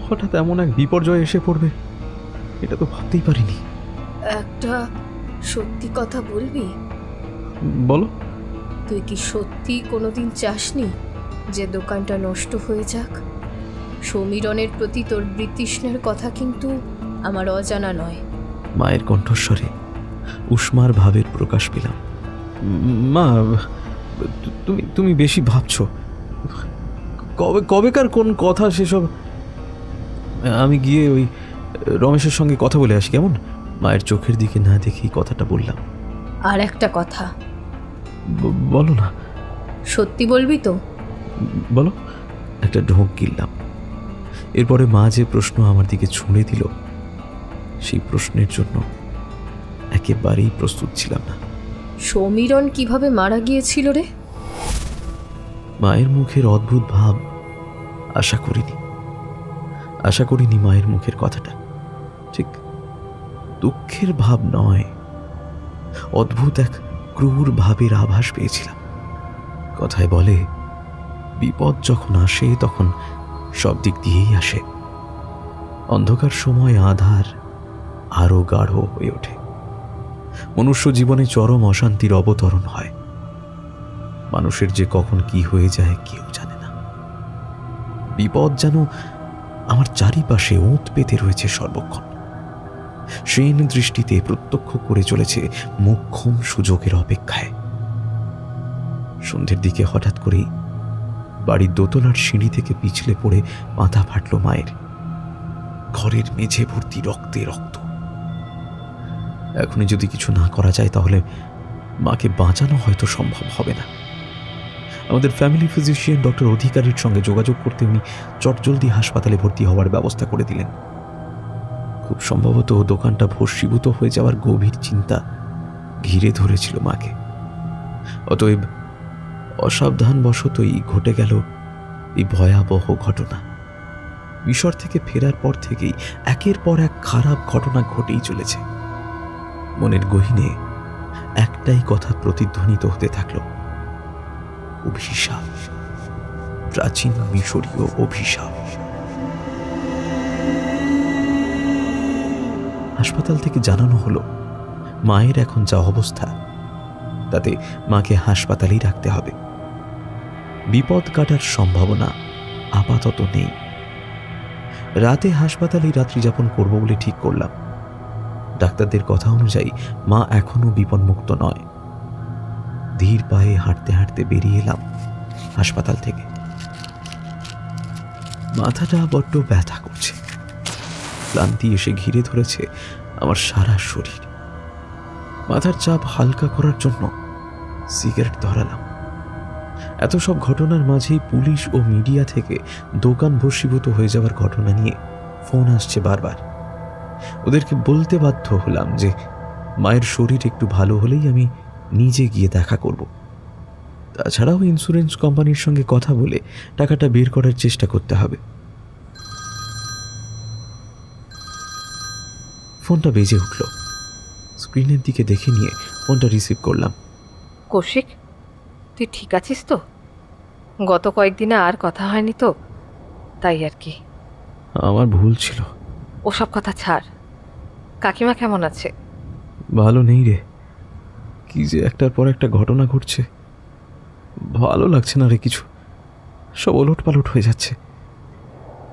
হঠাৎ এমন এক বিপর্যয় এসে পড়বে এটা তো ভাবতেই পারিনি। একটা সত্যি কথা বলবি? বলো। তুই কি সত্যি কোনোদিন চাসনি যে দোকানটা নষ্ট হয়ে যাক? সমীরনের প্রতি তোর বিতৃষ্ণার কথা কিন্তু আমার অজানা নয়। মায়ের কণ্ঠস্বরে উষ্মার ভাবের প্রকাশ পেলাম। মা, তুমি বেশি ভাবছো। কবেকার কোন কথা সেসব? আমি গিয়ে ওই রমেশের সঙ্গে কথা বলে আসি, কেমন? মায়ের চোখের দিকে না দেখেই কথাটা বললাম। আর একটা কথা। বলো না। সত্যি বলবি তো? বলো। একটা ঢোক গিললাম। এরপরে মা যে প্রশ্ন আমার দিকে ছুঁড়ে দিল সেই প্রশ্নের জন্য একেবারেই প্রস্তুত ছিলাম না। সমীরন কিভাবে মারা গিয়েছিল রে? মায়ের মুখের অদ্ভুত ভাব আশা করিনি মায়ের মুখের কথাটা ঠিক দুঃখের ভাব নয়, অদ্ভুত এক ক্রূর ভাবের আভাস পেয়েছিলাম। কথায় বলে, বিপদ যখন আসে তখন সব দিক দিয়েই আসে। অন্ধকার সময় আধার আরো গাঢ় হয়ে ওঠে। মনুষ্য জীবনে চরম অশান্তির অবতরণ হয়। মানুষের যে কখন কি হয়ে যায় কেউ জানে না। বিপদ যেন আমার চারিপাশে ওঁত পেতে রয়েছে সর্বক্ষণ। সেন দৃষ্টিতে প্রত্যক্ষ করে চলেছে মোক্ষম সুযোগের অপেক্ষায়। সন্ধ্যের দিকে হঠাৎ করেই বাড়ির দোতলার সিঁড়ি থেকে পিছলে পড়ে মাথা ফাটল মায়ের। ঘরের মেঝে ভর্তি রক্তে রক্ত। এখনই যদি কিছু না করা যায় তাহলে মাকে বাঁচানো হয়তো সম্ভব হবে না। আমাদের ফ্যামিলি ফিজিশিয়ান ডক্টর অধিকারীর সঙ্গে যোগাযোগ করতে উনি চটজলদি হাসপাতালে ভর্তি হওয়ার ব্যবস্থা করে দিলেন। খুব সম্ভবত দোকানটা ভস্মীভূত হয়ে যাওয়ার গভীর চিন্তা ঘিরে ধরেছিল মাকে। অতএব অসাবধানবশতই ঘটে গেল এই ভয়াবহ ঘটনা। মিশর থেকে ফেরার পর থেকেই একের পর এক খারাপ ঘটনা ঘটেই চলেছে। মনের গহীনে একটাই কথা প্রতিধ্বনিত হতে থাকল, অভিশাপ, প্রাচীন মিশরীয় অভিশাপ। হাসপাতাল থেকে জানানো হলো মায়ের এখন যা অবস্থা তাতে মাকে হাসপাতালেই রাখতে হবে। বিপদ কাটার সম্ভাবনা আপাতত নেই। রাতে হাসপাতালেই রাত্রি যাপন করব বলে ঠিক করলাম। ডাক্তারদের কথা অনুযায়ী মা এখনো বিপন্মুক্ত নয়। ধীর পায়ে হাঁটতে হাঁটতে বেরিয়ে এলাম হাসপাতাল থেকে। মাথাটা বড্ড ব্যথা করছে। ক্লান্তি এসে ঘিরে ধরেছে আমার সারা শরীর। মাথার চাপ হালকা করার জন্য সিগারেট ধরালাম। এত সব ঘটনার মাঝেই পুলিশ ও মিডিয়া থেকে দোকান ভস্মীভূত হয়ে যাওয়ার ঘটনা নিয়ে ফোন আসছে বারবার। ওদেরকে বলতে বাধ্য হলাম যে মায়ের শরীর একটু ভালো হলেই আমি নিজে গিয়ে দেখা করব। তাছাড়াও ইন্স্যুরেন্স কোম্পানির সঙ্গে কথা বলে টাকাটা বের করার চেষ্টা করতে হবে। ফোনটা বেজে উঠল। স্ক্রিনের দিকে দেখে নিয়ে ফোনটা রিসিভ করলাম। কৌশিক, তুই ঠিক আছিস তো? গত কয়েকদিনে আর কথা হয়নি তো, তাই আর কি। আমার ভুল ছিল। ওসব কথা ছাড়। কাকিমা কেমন আছে? ভালো নেই রে। কি যে একটার পর একটা ঘটনা ঘটছে, ভালো লাগছে না রে। কিছু সব ওলট পালট হয়ে যাচ্ছে।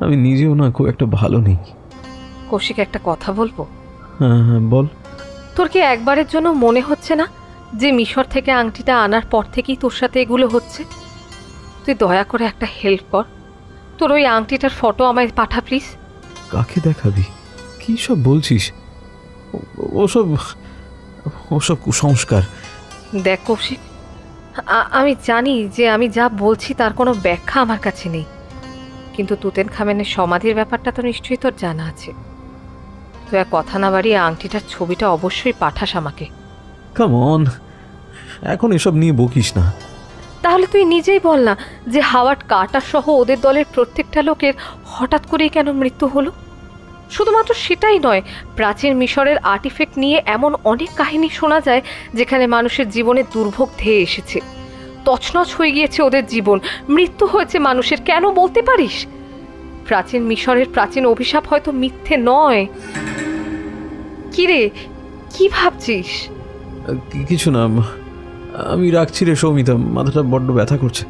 আমি নিজেও না খুব একটা ভালো নেই। কৌশিক, একটা কথা বলবো? হ্যাঁ হ্যাঁ বল। তোর কি একবারের জন্য মনে হচ্ছে না যে মিশর থেকে আংটিটা আনার পর থেকেই তোর সাথে এগুলো হচ্ছে? তুই দয়া করে একটা হেল্প কর। তোর ওই আংটিটার ফটো আমায় পাঠা প্লিজ। কাকে দেখাবি? কি সব বলছিস? ওসব ওসব কুসংস্কার। দেখ কৌশিক, আমি জানি যে আমি যা বলছি তার কোনো ব্যাখ্যা আমার কাছে নেই, কিন্তু তুতেন খামেনের সমাধির ব্যাপারটা তো নিশ্চয়ই তোর জানা আছে। তুই আর কথা না বাড়িয়ে আংটিটার ছবিটা অবশ্যই পাঠাস আমাকে। কাম অন, এখন এসব নিয়ে বকিস না। তাহলে তুই নিজেই বল না যে হাওয়ার্ড কার্টার সহ ওদের দলের প্রত্যেকটা লোকের হঠাৎ করেই কেন মৃত্যু হলো। শুধুমাত্র সেটাই নয়, প্রাচীন মিশরের আর্টিফ্যাক্ট নিয়ে এমন অনেক কাহিনী শোনা যায় যেখানে মানুষের জীবনে দুর্ভোগ ধেয়ে এসেছে, তছনছ হয়ে গিয়েছে ওদের জীবন, মৃত্যু হয়েছে মানুষের। কেন বলতে পারিস? প্রাচীন মিশরের প্রাচীন অভিশাপ হয়তো মিথ্যে নয়। কিরে, কি ভাবছিস? কিছু না, আমি রাখছি রে সৌমিতা, মাথাটা বড্ড ব্যথা করছে।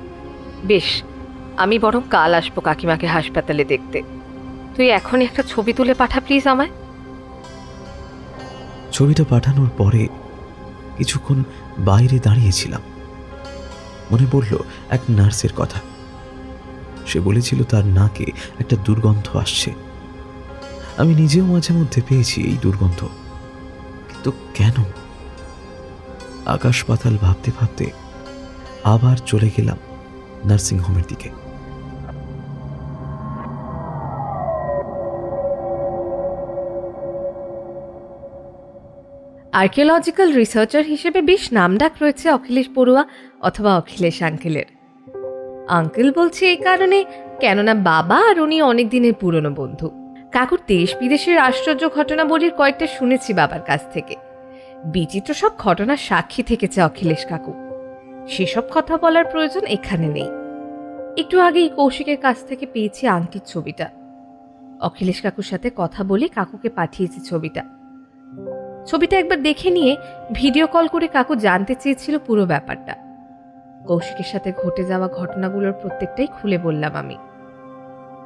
বেশ, আমি বরং কাল আসবো কাকিমাকে হাসপাতালে দেখতে। তুই এখনই একটা ছবি তুলে পাঠা প্লিজ আমায়। ছবিটা পাঠানোর পরে কিছুক্ষণ বাইরে দাঁড়িয়েছিলাম। মনে পড়ল এক নার্সের কথা। সে বলেছিল তার নাকে একটা দুর্গন্ধ আসছে। আমি নিজেও মাঝে মধ্যে পেয়েছি এই দুর্গন্ধ, কিন্তু কেন? আকাশ পাতাল ভাবতে ভাবতে আবার চলে গেলাম নার্সিংহোমের দিকে। আর্কিওলজিক্যাল রিসার্চার হিসেবে বেশ নামডাক রয়েছে অখিলেশ বড়ুয়া অথবা অখিলেশ আঙ্কেলের। আঙ্কেল বলছে এই কারণে কেননা বাবা আর উনি অনেক দিনের পুরনো বন্ধু। কাকুর দেশ বিদেশের আশ্চর্য ঘটনাবলীর কয়েকটা শুনেছি বাবার কাছ থেকে। বিচিত্র সব ঘটনার সাক্ষী থেকেছে অখিলেশ কাকু। সেসব কথা বলার প্রয়োজন এখানে নেই। একটু আগেই কৌশিকের কাছ থেকে পেয়েছি আংটির ছবিটা। অখিলেশ কাকুর সাথে কথা বলে কাকুকে পাঠিয়েছি ছবিটা। ছবিটা একবার দেখে নিয়ে ভিডিও কল করে কাকু জানতে চেয়েছিল পুরো ব্যাপারটা। কৌশিকের সাথে ঘটে যাওয়া ঘটনাগুলোর প্রত্যেকটাই খুলে বললাম আমি।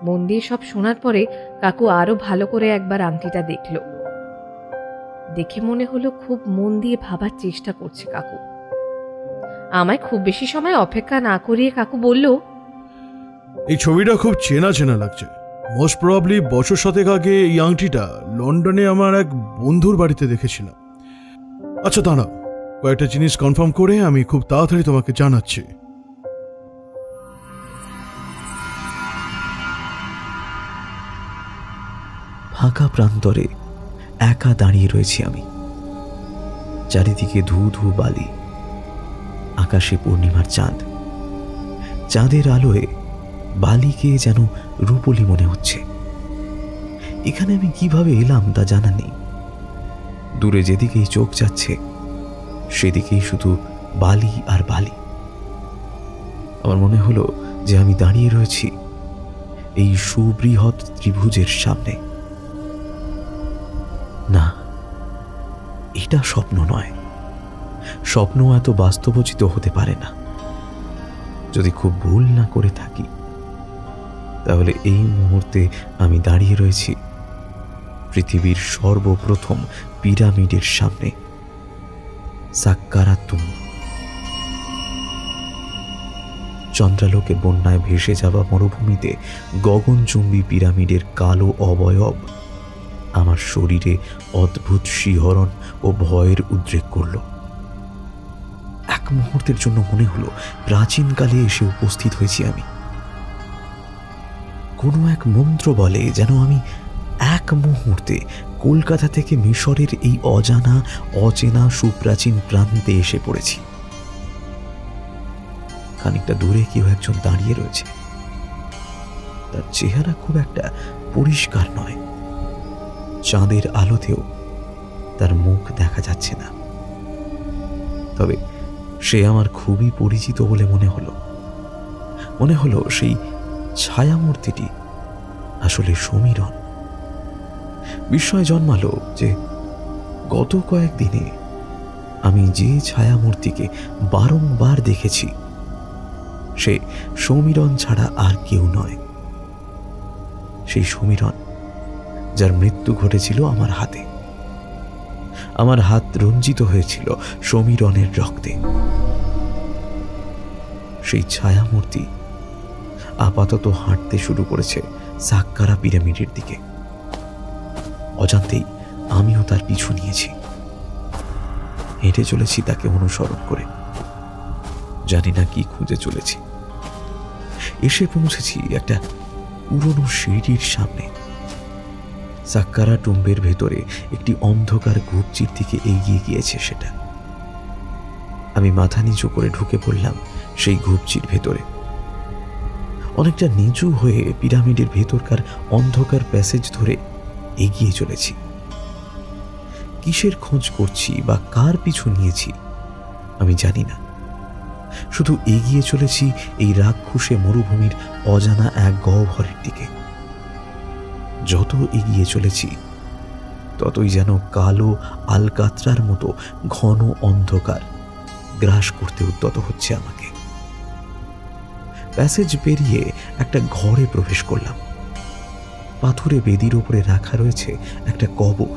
মন দিয়ে সব শোনার পরে কাকু আরো ভালো করে একবার আংটিটা দেখল। দেখে মনে হলো খুব মন দিয়ে ভাবার চেষ্টা করছে কাকু। আমায় খুব বেশি সময় অপেক্ষা না করিয়ে কাকু বলল, এই ছবিটা খুব চেনা চেনা লাগছে। মোস্ট প্রবাবলি বছর 7 আগে এই আংটিটা লন্ডনে আমার এক বন্ধুর বাড়িতে দেখেছিলাম। আচ্ছা দাঁড়াও, কয়েকটা জিনিস কনফার্ম করে আমি খুব তাড়াতাড়ি তোমাকে জানাচ্ছি। ফাঁকা প্রান্তরে একা দাঁড়িয়ে রয়েছি আমি। চারিদিকে ধু ধু বালি, আকাশে পূর্ণিমার চাঁদ। চাঁদের আলোয় বালিকে যেন রূপলি মনে হচ্ছে। এখানে আমি কিভাবে এলাম তা জানা নেই। দূরে যেদিকেই চোখ যাচ্ছে সেদিকেই শুধু বালি আর বালি। আমার মনে হলো যে আমি দাঁড়িয়ে রয়েছি এই সুবৃহৎ ত্রিভুজের সামনে। না, এটা স্বপ্ন নয়। স্বপ্ন এত বাস্তবোচিত হতে পারে না। যদি খুব ভুল না করে থাকি তাহলে এই মুহূর্তে আমি দাঁড়িয়ে রয়েছি পৃথিবীর সর্বপ্রথম পিরামিডের সামনে, সাক্কারা তুম্ব। চন্দ্রালোকের বন্যায় ভেসে যাওয়া মরুভূমিতে গগনচুম্বী পিরামিডের কালো অবয়ব আমার শরীরে অদ্ভুত শিহরণ ও ভয়ের উদ্রেক করল। এক মুহূর্তের জন্য মনে হলো প্রাচীনকালে এসে উপস্থিত হয়েছি আমি। কোনো এক মন্ত্র বলে যেন আমি এক মুহূর্তে কলকাতা থেকে মিশরের এই অজানা অচেনা সুপ্রাচীন প্রান্তে এসে পড়েছি। খানিকটা দূরে কেউ একজন দাঁড়িয়ে রয়েছে। তার চেহারা খুব একটা পরিষ্কার নয়। চাঁদের আলোতেও তার মুখ দেখা যাচ্ছে না। তবে সে আমার খুবই পরিচিত বলে মনে হলো সেই ছায়ামূর্তিটি আসলে সমীরণ। বিস্ময় জন্মালো যে গত কয়েকদিনে আমি যে ছায়ামূর্তিকে বারংবার দেখেছি সে সমীরণ ছাড়া আর কেউ নয়। সেই সমীরণ যার মৃত্যু ঘটেছিল আমার হাতে। আমার হাত রঞ্জিত হয়েছিল সমীরণের রক্তে। সেই ছায়ামূর্তি আপাতত হাঁটতে শুরু করেছে সাক্কারা পিরামিডের দিকে। অজান্তেই আমিও তার পিছু নিয়েছি। হেঁটে চলেছি তাকে অনুসরণ করে। জানি না কি খুঁজে চলেছি। এসে পৌঁছেছি একটা পুরনো সিঁড়ির সামনে। সাক্কারা টুম্বের ভেতরে একটি অন্ধকার ঘুপচির দিকে এগিয়ে গিয়েছে সেটা। আমি মাথা নিচু করে ঢুকে পড়লাম সেই ঘুপচির ভেতরে। অনেকটা নিচু হয়ে পিরামিডের ভেতরকার অন্ধকার প্যাসেজ ধরে এগিয়ে চলেছি। কিসের খোঁজ করছি বা কার পিছু নিয়েছি আমি জানি না। শুধু এগিয়ে চলেছি এই রাক্ষসে মরুভূমির অজানা এক গহ্বরের দিকে। যত এগিয়ে চলেছি ততই যেন কালো আলকাতরার মতো ঘন অন্ধকার গ্রাস করতে উদ্যত হচ্ছে আমাকে। প্যাসেজ পেরিয়ে একটা ঘরে প্রবেশ করলাম। পাথুরে বেদির উপরে রাখা রয়েছে একটা কবর।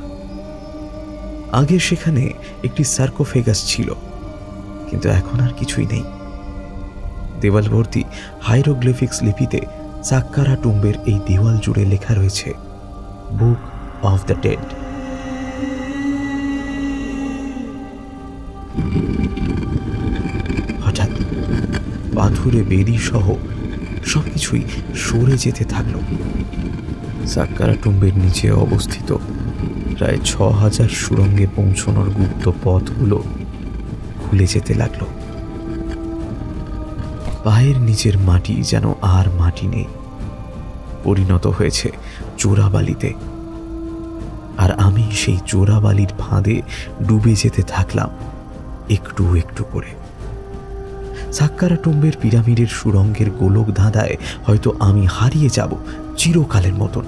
আগে সেখানে একটি সার্কোফেগাস ছিল, কিন্তু এখন আর কিছুই নেই। দেওয়াল ভর্তি হাইরোগ্লিফিক্স লিপিতে সাক্কারা টুম্বের এই দেওয়াল জুড়ে লেখা রয়েছে বুক অফ দ্য ডেড। হঠাৎ পাথুরে বেদি সহ সবকিছুই সরে যেতে থাকলো। সাক্কারা টুম্বের নিচে অবস্থিত প্রায় 6000 সুড়ঙ্গে পৌঁছানোর গুপ্ত পথগুলো খুলে যেতে লাগলো। পায়ের নিচের মাটি যেন আর মাটি নেই, পরিণত হয়েছে চোরাবালিতে। আর আমি সেই চোরাবালির ফাঁদে ডুবে যেতে থাকলাম একটু একটু করে। সাক্কারা টুম্বের পিরামিডের সুড়ঙ্গের গোলক ধাঁধায় হয়তো আমি হারিয়ে যাব চিরকালের মতন।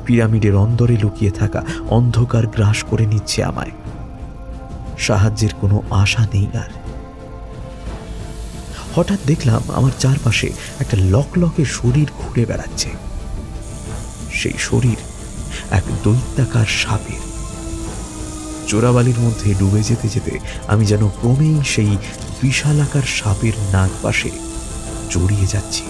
পিরামিডের অন্দরে লুকিয়ে থাকা অন্ধকার গ্রাস করে নিচ্ছে আমায়। সাহায্যের কোনো আশা নেই আর। হঠাৎ দেখলাম আমার চারপাশে একটা লকলকে শরীর ঘুরে বেড়াচ্ছে। সেই শরীর এক দৈত্যাকার সাপের। চোরাবালির মধ্যে ডুবে যেতে যেতে আমি যেন ক্রমেই সেই বিশালাকার সাপের নাক পাশে জড়িয়ে যাচ্ছি।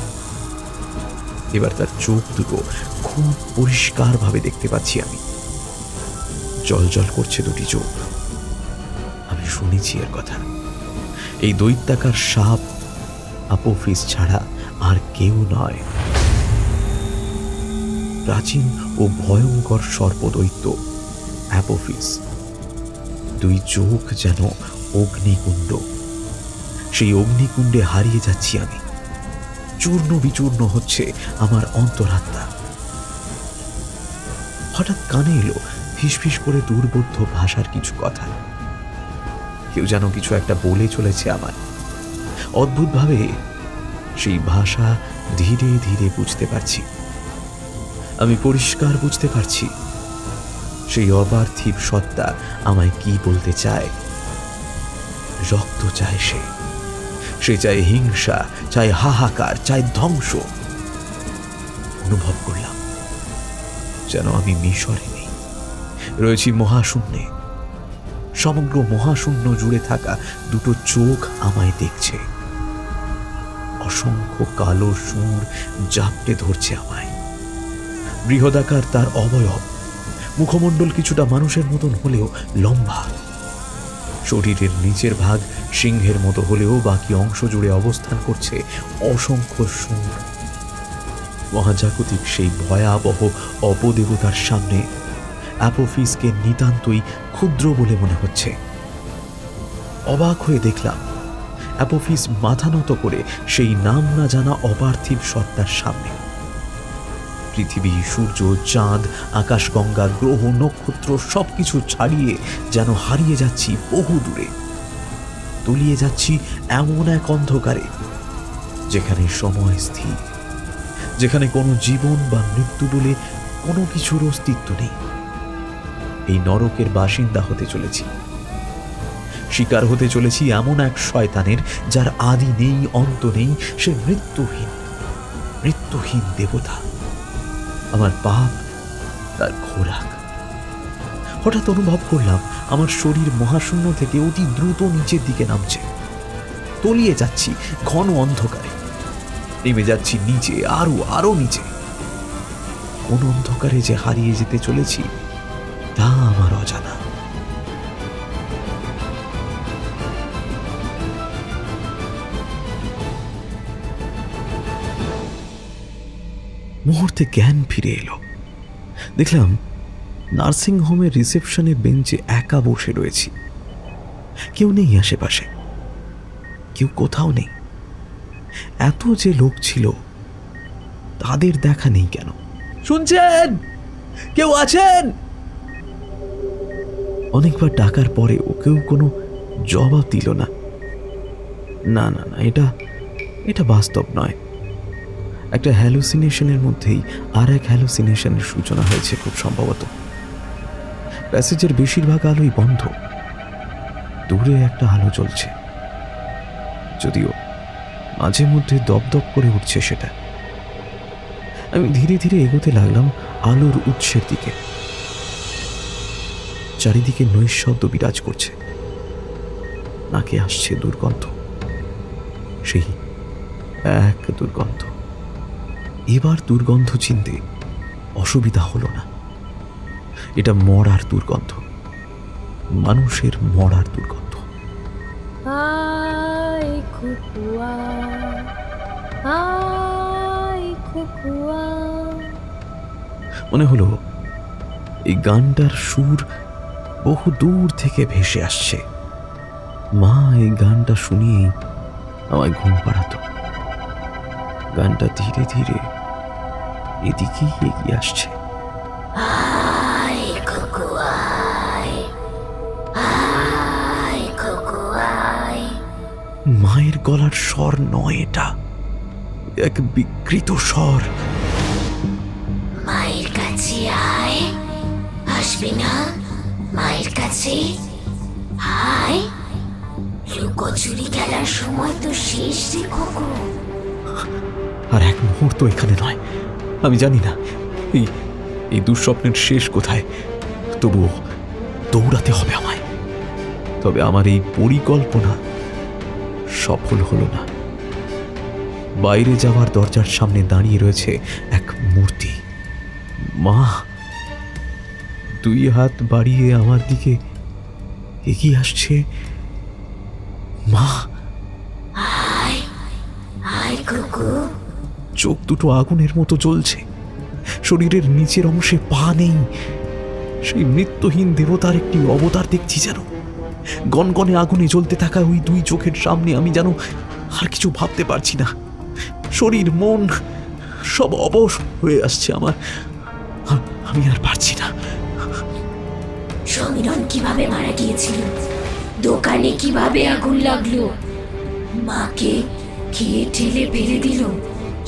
এবার তার চোখ দুটো খুব পরিষ্কারভাবে দেখতে পাচ্ছি আমি। জল জল করছে দুটি চোখ। আমি শুনেছি এর কথা। এই দৈত্যাকার সাপ অ্যাপোফিস ছাড়া আর কেউ নয়। প্রাচীন ও ভয়ঙ্কর সর্পদৈত্য অ্যাপোফিস। দুই চোখ যেন অগ্নিকুণ্ড। সেই অগ্নিকুণ্ডে হারিয়ে যাচ্ছি আমি। চূর্ণ বিচূর্ণ হচ্ছে আমার অন্তরাত্মা। হঠাৎ কানে এলো ফিসফিস করে দুর্বোধ্য ভাষার কিছু কথা। কেউ যেন কিছু একটা বলে চলেছে আমার। অদ্ভুতভাবে সেই ভাষা ধীরে ধীরে বুঝতে পারছি। আমি পরিষ্কার বুঝতে পারছি সেই অপার্থিব সত্তা আমায় কি বলতে চায়। রক্ত চায় সে চায় হিংসা, চায় হাহাকার, চায় ধ্বংস। অনুভব করলাম যেন আমি মিশরে নেই, রয়েছি মহাশূন্যে। সমগ্র মহাশূন্য জুড়ে থাকা দুটো চোখ আমায় দেখছে। অসংখ্য কালো সুর জাপটে ধরছে আমায়। বৃহদাকার তার অবয়ব, মুখমণ্ডল কিছুটা মানুষের মতন হলেও লম্বা। শরীরের নিচের ভাগ সিংহের মতো হলেও বাকি অংশ জুড়ে অবস্থান করছে অসংখ্য সুর। মহাজাগতিক সেই ভয়াবহ অপদেবতার সামনে অ্যাপোফিসকে নিতান্তই ক্ষুদ্র বলে মনে হচ্ছে। অবাক হয়ে দেখলাম অ্যাপোফিস মাথা নত করে সেই নাম না জানা অপার্থিব সত্তার সামনে। পৃথিবী, সূর্য, চাঁদ, আকাশগঙ্গা, গ্রহ, নক্ষত্র সবকিছু ছাড়িয়ে যেন হারিয়ে যাচ্ছি বহু দূরে। তলিয়ে যাচ্ছি এমন এক অন্ধকারে যেখানে সময় স্থির, যেখানে কোনো জীবন বা মৃত্যু বলে কোনো কিছুর অস্তিত্ব নেই। এই নরকের বাসিন্দা হতে চলেছি, শিকার হতে চলেছি এমন এক শয়তানের যার আদি নেই, অন্ত নেই। সে মৃত্যুহীন দেবতা। আমার পাপ তার খোরাক। হঠাৎ অনুভব করলাম আমার শরীর মহাশূন্য থেকে অতি দ্রুত নিচের দিকে নামছে। তলিয়ে যাচ্ছি ঘন অন্ধকারে, নেমে যাচ্ছি নিচে, আরো নিচে। কোন অন্ধকারে যে হারিয়ে যেতে চলেছি তা আমার অজানা। মুহূর্তে জ্ঞান ফিরে এলো। দেখলাম নার্সিং হোমের রিসেপশনের বেঞ্চে একা বসে রয়েছি। কেউ নেই আশেপাশে, কেউ কোথাও নেই। এত যে লোক ছিল তাদের দেখা নেই কেন? শুনছেন? কেউ আছেন? অনেকবার ডাকার পরেও কেউ কোনো জবাব দিল না। না না না, এটা বাস্তব নয়। একটা হ্যালুসিনেশনের মধ্যেই আর এক হ্যালুসিনেশনের সূচনা হয়েছে খুব সম্ভবত। প্যাসেজের বেশিরভাগ আলোই বন্ধ। দূরে একটা আলো জ্বলছে, যদিও মাঝে মধ্যে দপদপ করে উঠছে সেটা। আমি ধীরে ধীরে এগোতে লাগলাম আলোর উৎসের দিকে। চারিদিকে নৈঃশব্দ বিরাজ করছে। নাকে আসছে দুর্গন্ধ, সেই এক দুর্গন্ধ। এবার দুর্গন্ধ চিনতে অসুবিধা হলো না। এটা মরার দুর্গন্ধ, মানুষের মরার দুর্গন্ধ। মনে হলো এই গানটার সুর বহু দূর থেকে ভেসে আসছে। মা এই গানটা শুনিয়েই আমায় ঘুম পাড়াতো। গানটা ধীরে ধীরে এদিকেই এগিয়ে আসছে। মায়ের গলার স্বর নয়, এটা এক বিকৃত স্বর। মায়ের কাছে আয়, আসবি না? মায়ের কাছে আয়, লুকোচুরি খেলার সময় তো শেষ রে খোকো। আর এক মুহূর্ত এখানে নয়। আমি জানি না এই দুঃস্বপ্নের শেষ কোথায়, দৌড়াতে হবে আমায়। তবে আমার এই পরিকল্পনা সফল হলো না। বাইরে যাওয়ার দরজার সামনে দাঁড়িয়ে রয়েছে এক মূর্তি। মা দুই হাত বাড়িয়ে আমার দিকে এগিয়ে আসছে। মা, চোখ দুটো আগুনের মতো জ্বলছে, শরীরের নিচের অংশে পা নেই। সেই মৃত্যুহীন দেবতার একটি অবতার দেখছি যেন। গনগনে আগুনে জ্বলতে থাকা ওই দুই চোখের সামনে আমি যেন আর কিছু ভাবতে পারছি না। শরীর মন সব অবশ হয়ে আসছে আমার। আমি আর পারছি না। সমীরণ কিভাবে মারা গিয়েছিল? দোকানে কিভাবে আগুন লাগলো? মাকে কে ঠেলে ফেলে দিল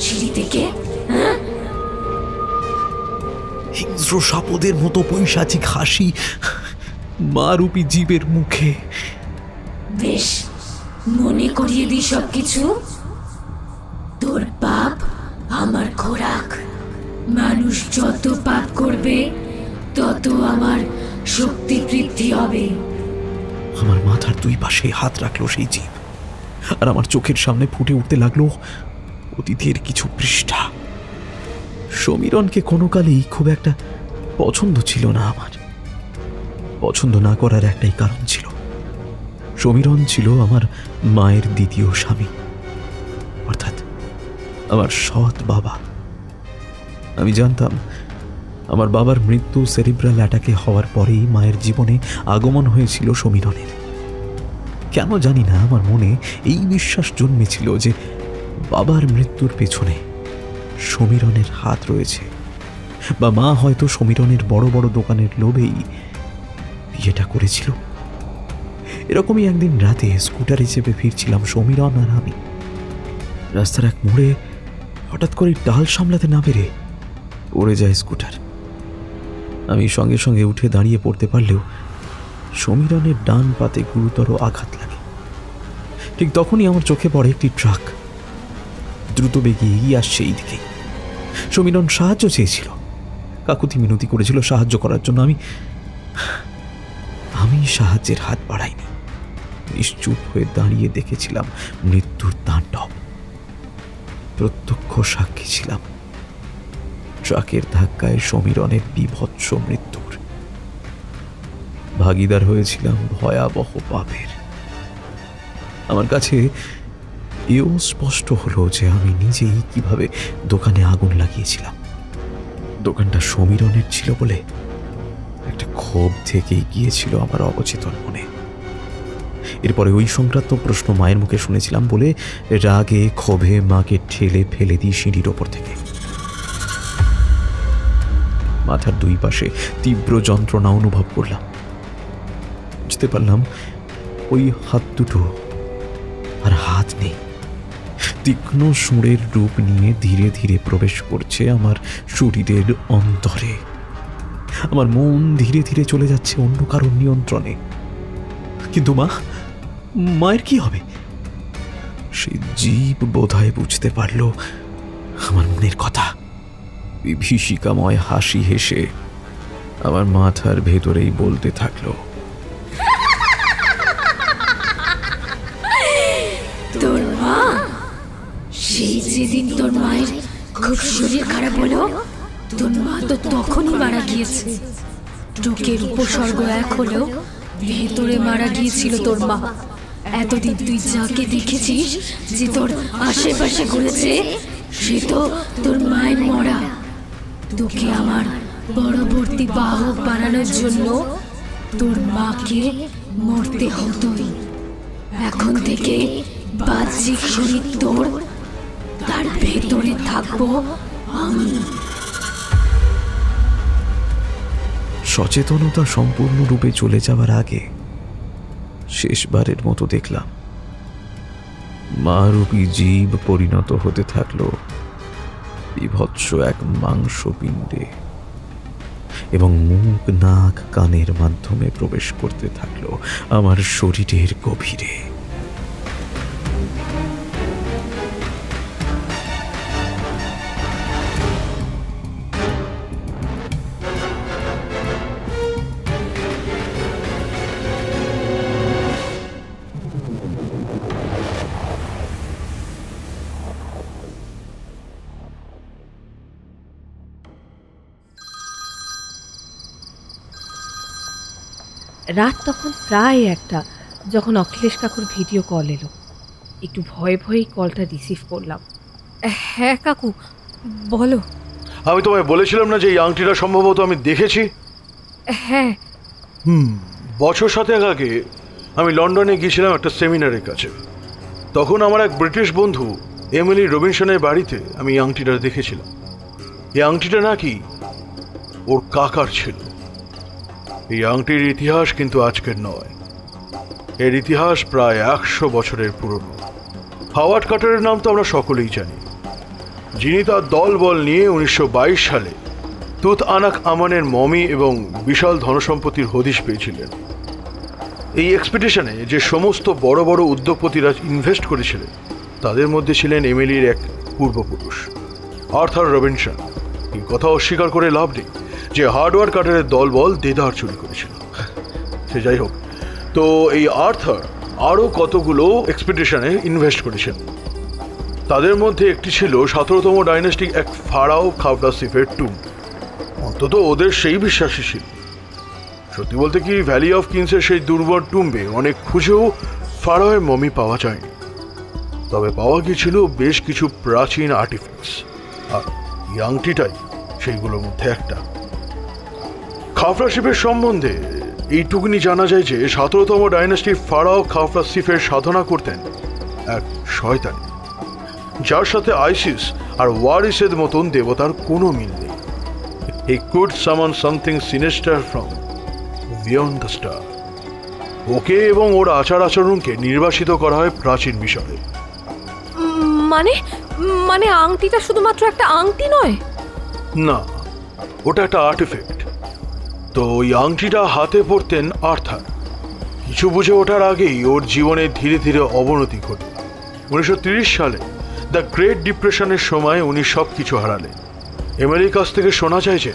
সিঁড়ি থেকে? হিংস্র সাপদের মতো পৈশাচিক হাসি মা রূপী জীবের মুখে। বেশ, মনে করিয়ে দিই সবকিছু। তোর পাপ আমার খোরাক। মানুষ যত পাপ করবে তত আমার শক্তি বৃদ্ধি হবে। আমার মাথার দুই পাশে হাত রাখলো সেই জীব, আর আমার চোখের সামনে ফুটে উঠতে লাগলো অতীতের কিছু পৃষ্ঠা। সমীরণকে কোনো কালেই খুব একটা পছন্দ ছিল না আমার। পছন্দ না করার একটাই কারণ ছিল, সমীরণ ছিল আমার মায়ের দ্বিতীয় স্বামী, অর্থাৎ আমার সৎ বাবা। আমি জানতাম আমার বাবার মৃত্যু সেরিব্রাল অ্যাটাকে হওয়ার পরেই মায়ের জীবনে আগমন হয়েছিল সমীরণের। কেন জানি না আমার মনে এই বিশ্বাস জন্মেছিল যে বাবার মৃত্যুর পেছনে সমীরণের হাত রয়েছে, বা মা হয়তো সমীরণের বড় বড় দোকানের লোভেই বিয়েটা করেছিল। এরকমই একদিন রাতে স্কুটারে চেপে ফিরছিলাম সমীরণ আর আমি। রাস্তার এক মোড়ে হঠাৎ করে ডাল সামলাতে না পেরে পড়ে যায় স্কুটার। আমি সঙ্গে সঙ্গে উঠে দাঁড়িয়ে পড়তে পারলেও সমীরণের ডান পাতে গুরুতর আঘাত লাগে। ঠিক তখনই আমার চোখে পড়ে একটি ট্রাক দ্রুত বেগে এগিয়ে আসছে এই দিকেই। সমীরণ সাহায্য চেয়েছিল, কাকুতি মিনতি করেছিল সাহায্য করার জন্য। আমি সাহায্যের হাত বাড়াইনি, নিশ্চুপ হয়ে দাঁড়িয়ে দেখেছিলাম মৃত্যুর তাণ্ডব। প্রত্যক্ষ সাক্ষী ছিলাম ট্রাকের ধাক্কায় সমীরণের বীভৎস মৃত্যুর। ভাগীদার হয়েছিলাম ভয়াবহ পাপের। আমার কাছে এও স্পষ্ট হলো যে আমি নিজেই কিভাবে দোকানে আগুন লাগিয়েছিলাম। দোকানটা সমীরণের ছিল বলে একটা ক্ষোভ থেকেই গিয়েছিল আমার অবচেতন মনে। এরপরে ওই সংক্রান্ত প্রশ্ন মায়ের মুখে শুনেছিলাম বলে রাগে ক্ষোভে মাকে ঠেলে ফেলে দিই সিঁড়ির ওপর থেকে। মাথার দুই পাশে তীব্র যন্ত্রণা অনুভব করলাম। বুঝতে পারলাম ওই হাত দুটো আর হাত নেই, তীক্ষ্ণ সুরের রূপ নিয়ে ধীরে ধীরে প্রবেশ করছে আমার শরীরের অন্তরে। আমার মন ধীরে ধীরে চলে যাচ্ছে অন্য কারোর নিয়ন্ত্রণে। কিন্তু মায়ের কি হবে? সে জীব বোধহয় বুঝতে পারল আমার মনের কথা। বিভীষিকাময় হাসি হেসে আমার মাথার ভেতরেই বলতে থাকলো, তোর মা, সেই যেদিন তোর মায়ের খুব শরীর খারাপ হলো, তোর মা তো তখনই মারা গিয়েছে। চোখের উপসর্গ এক হলেও ভেতরে মারা গিয়েছিল তোর মা। এতদিন তুই যাকে দেখেছিস যে তোর আশেপাশে ঘুরেছে, সে তো তোর মায়ের মরা। তোকে আমার পরবর্তী বাহক বানানোর জন্য তোর মাকে মরতে হতোই। এখন থেকে বাহ্যিক শরীর তোর, তার ভেতরে থাকবো আমি। সচেতনতা সম্পূর্ণরূপে চলে যাওয়ার আগে শেষবারের মতো দেখলাম মারূপী জীব পরিণত হতে থাকলো বিভৎস এক মাংসপিণ্ডে এবং মুখ নাক কানের মাধ্যমে প্রবেশ করতে থাকলো আমার শরীরের গভীরে। রাত তখন প্রায় 1টা যখন অখিলেশ কাকুর ভিডিও কল এলো। একটু ভয়ে ভয়েই কলটা রিসিভ করলাম। হ্যাঁ কাকু, বলো। আমি তোমায় বলেছিলাম না যে এই আংটিটা সম্ভবত আমি দেখেছি? হ্যাঁ। বছর 7 আগে আমি লন্ডনে গিয়েছিলাম একটা সেমিনারের কাছে। তখন আমার এক ব্রিটিশ বন্ধু এমিলি রবিনসনের বাড়িতে আমি এই আংটিটা দেখেছিলাম। এই আংটিটা নাকি ওর কাকার ছিল। এই আংটির ইতিহাস কিন্তু আজকের নয়, এর ইতিহাস প্রায় 100 বছরের পুরনো। হাওয়ার্ড কার্টারের নাম তো আমরা সকলেই জানি, যিনি তার দলবল নিয়ে 1922 সালে তুত আনাক আমানের মমি এবং বিশাল ধনসম্পত্তির হদিশ পেয়েছিলেন। এই এক্সপিডিশনে যে সমস্ত বড় বড় উদ্যোগপতিরা ইনভেস্ট করেছিলেন তাদের মধ্যে ছিলেন এমিলির এক পূর্বপুরুষ আর্থার রবিনসন। এই কথা অস্বীকার করে লাভ নেই যে হাওয়ার্ড কার্টারের দলবল দেদার চুরি করেছিল। সে যাই হোক, তো এই আর্থার আরও কতগুলো এক্সপিডিশনে ইনভেস্ট করেছেন। তাদের মধ্যে একটি ছিল 17তম ডাইনেস্টিক এক ফারাও খাফরাসিফের টুম। অন্তত ওদের সেই বিশ্বাসী ছিল। সত্যি বলতে কি, ভ্যালি অফ কিংসের সেই দুর্বল টুম্বে অনেক খুঁজেও ফারাওয়ের মমি পাওয়া যায়নি। তবে পাওয়া গিয়েছিল বেশ কিছু প্রাচীন আর্টিফ্যাক্টস, আর এই আংটিটাই সেইগুলোর মধ্যে একটা। খাফরাসিফের সম্বন্ধে এইটুকুনি জানা যায় যে 17তম ডাইনেস্টির ফারাও খাফরাসিফের সাধনা করতেন এক শয়তান, যার সাথে আইসিস আর ওয়ারিসের মতন দেবতার কোনো মিল নেই। He could summon something sinister from beyond the star. ওকে এবং ওর আচার আচরণকে নির্বাসিত করা হয় প্রাচীন বিষয়ে। মানে আংটিটা শুধুমাত্র একটা আংটি নয়? না, ওটা একটা আর্টিফ্যাক্ট। তো ওই আংটিটা হাতে পরতেন আর্থার। কিছু বুঝে ওঠার আগেই ওর জীবনে ধীরে ধীরে অবনতি ঘটে। 1930 সালে দ্য গ্রেট ডিপ্রেশনের সময় উনি সব কিছু হারালেন। এমিলির কাছ থেকে শোনা যায় যে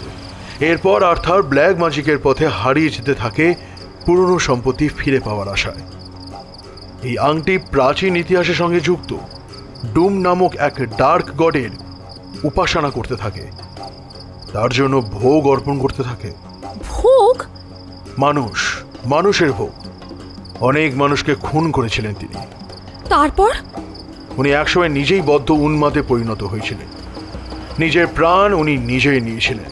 এরপর আর্থার ব্ল্যাক ম্যাজিকের পথে হারিয়ে যেতে থাকে পুরনো সম্পত্তি ফিরে পাওয়ার আশায়। এই আংটি প্রাচীন ইতিহাসের সঙ্গে যুক্ত। ডুম নামক এক ডার্ক গডের উপাসনা করতে থাকে, তার জন্য ভোগ অর্পণ করতে থাকে। ভোগ? মানুষের ভোগ। অনেক মানুষকে খুন করেছিলেন তিনি। তারপর উনি একসময় নিজেই বদ্ধ উন্মাদে পরিণত হয়েছিলেন। নিজের প্রাণ উনি নিজেই নিয়েছিলেন।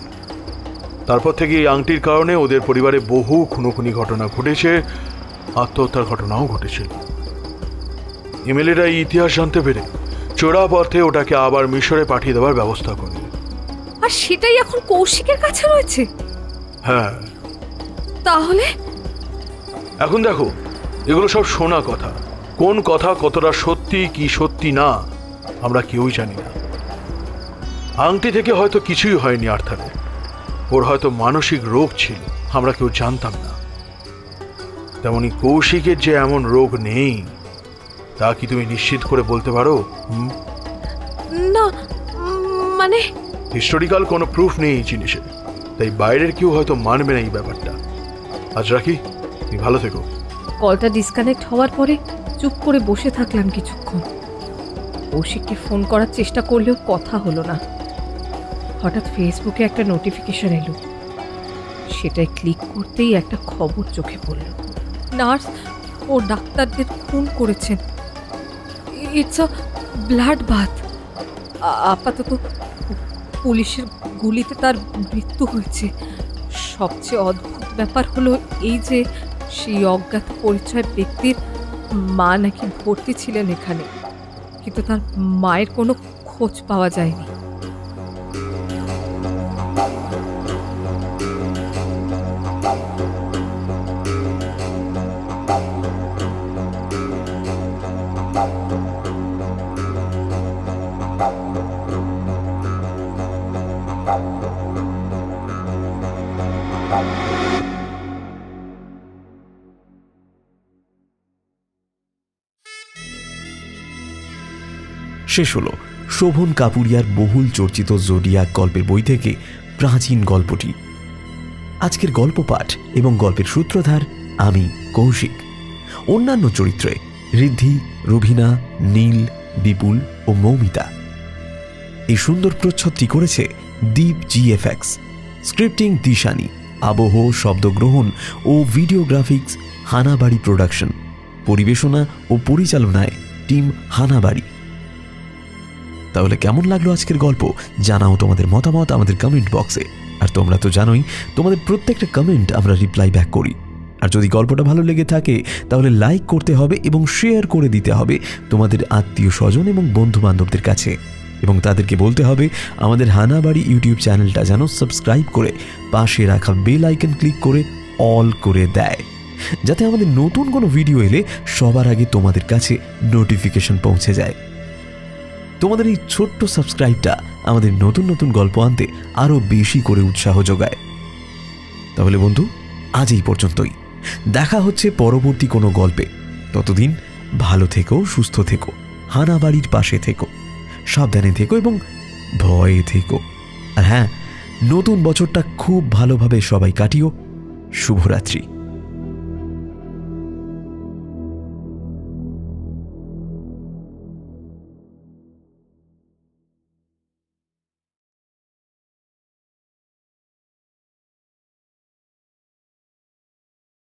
তারপর থেকে এই আংটির কারণে ওদের পরিবারে বহু খুনোখুনি ঘটনা ঘটেছে, আত্মহত্যার ঘটনাও ঘটেছিল। এমএলএরা এই ইতিহাস জানতে পেরে চোরা পথে ওটাকে আবার মিশরে পাঠিয়ে দেওয়ার ব্যবস্থা করে। আর সেটাই এখন কৌশিকের কাছে রয়েছে? হ্যাঁ। তাহলে এখন দেখো, এগুলো সব শোনা কথা। কোন কথা কতটা সত্যি কি সত্যি না আমরা কেউই জানি না। আংটি থেকে হয়তো কিছুই হয়নি আর্থারের। ওর হয়তো মানসিক রোগ ছিল, আমরা কেউ জানতাম না। তেমনি কৌশিকের যে এমন রোগ নেই তা কি তুমি নিশ্চিত করে বলতে পারো? না, মানে হিস্টোরিক্যাল কোনো প্রুফ নেই এই জিনিসের, তাই বাইরের কেউ হয়তো মানবে না এই ব্যাপারটা। আজ রাখি, তুমি ভালো থেকো। কলটা ডিসকানেক্ট হওয়ার পরে চুপ করে বসে থাকলাম কিছুক্ষণ। কৌশিককে ফোন করার চেষ্টা করলেও কথা হলো না। হঠাৎ ফেসবুকে একটা নোটিফিকেশন এলো। সেটাই ক্লিক করতেই একটা খবর চোখে পড়ল। নার্স ও ডাক্তারদের খুন করেছেন। It's a blood bath. আপাতত পুলিশের গুলিতে তার মৃত্যু হয়েছে। সবচেয়ে অদ্ভুত ব্যাপার হলো এই যে সেই অজ্ঞাত পরিচয় ব্যক্তির মা নাকি ভর্তি ছিলেন এখানে, কিন্তু তার মায়ের কোনো খোঁজ পাওয়া যায়নি। শেষ হলো শোভন কাপুরিয়ার বহুল চর্চিত জোডিয়াক গল্পের বই থেকে প্রাচীন গল্পটি। আজকের গল্প পাঠ এবং গল্পের সূত্রধার আমি কৌশিক। অন্যান্য চরিত্রে ঋদ্ধি, রুভিনা, নীল, বিপুল ও মৌমিতা। এই সুন্দর প্রচ্ছদটি করেছে দীপ GFX। স্ক্রিপ্টিং দিশানি, আবহ, শব্দগ্রহণ ও ভিডিওগ্রাফিক্স হানাবাড়ি প্রোডাকশন। পরিবেশনা ও পরিচালনায় টিম হানাবাড়ি। তাহলে কেমন লাগলো আজকের গল্প? জানাও তোমাদের মতামত আমাদের কমেন্ট বক্সে। আর তোমরা তো জানোই তোমাদের প্রত্যেকটা কমেন্ট আমরা রিপ্লাই ব্যাক করি। আর যদি গল্পটা ভালো লেগে থাকে তাহলে লাইক করতে হবে এবং শেয়ার করে দিতে হবে তোমাদের আত্মীয় স্বজন এবং বন্ধু বান্ধবদের কাছে, এবং তাদেরকে বলতে হবে আমাদের হানাবাড়ি ইউটিউব চ্যানেলটা যেন সাবস্ক্রাইব করে পাশে রাখা বেল আইকন ক্লিক করে অল করে দেয়, যাতে আমাদের নতুন কোনো ভিডিও এলে সবার আগে তোমাদের কাছে নোটিফিকেশন পৌঁছে যায়। তোমাদের এই ছোট্ট সাবস্ক্রাইবটা আমাদের নতুন নতুন গল্প আনতে আরও বেশি করে উৎসাহ যোগায়। তাহলে বন্ধু, আজ এই পর্যন্তই। দেখা হচ্ছে পরবর্তী কোনো গল্পে। ততদিন ভালো থেকো, সুস্থ থেকো, হানাবাড়ির পাশে থেকো, সাবধানে থেকো এবং ভয়ে থেকো। আর হ্যাঁ, নতুন বছরটা খুব ভালোভাবে সবাই কাটিও। শুভরাত্রি।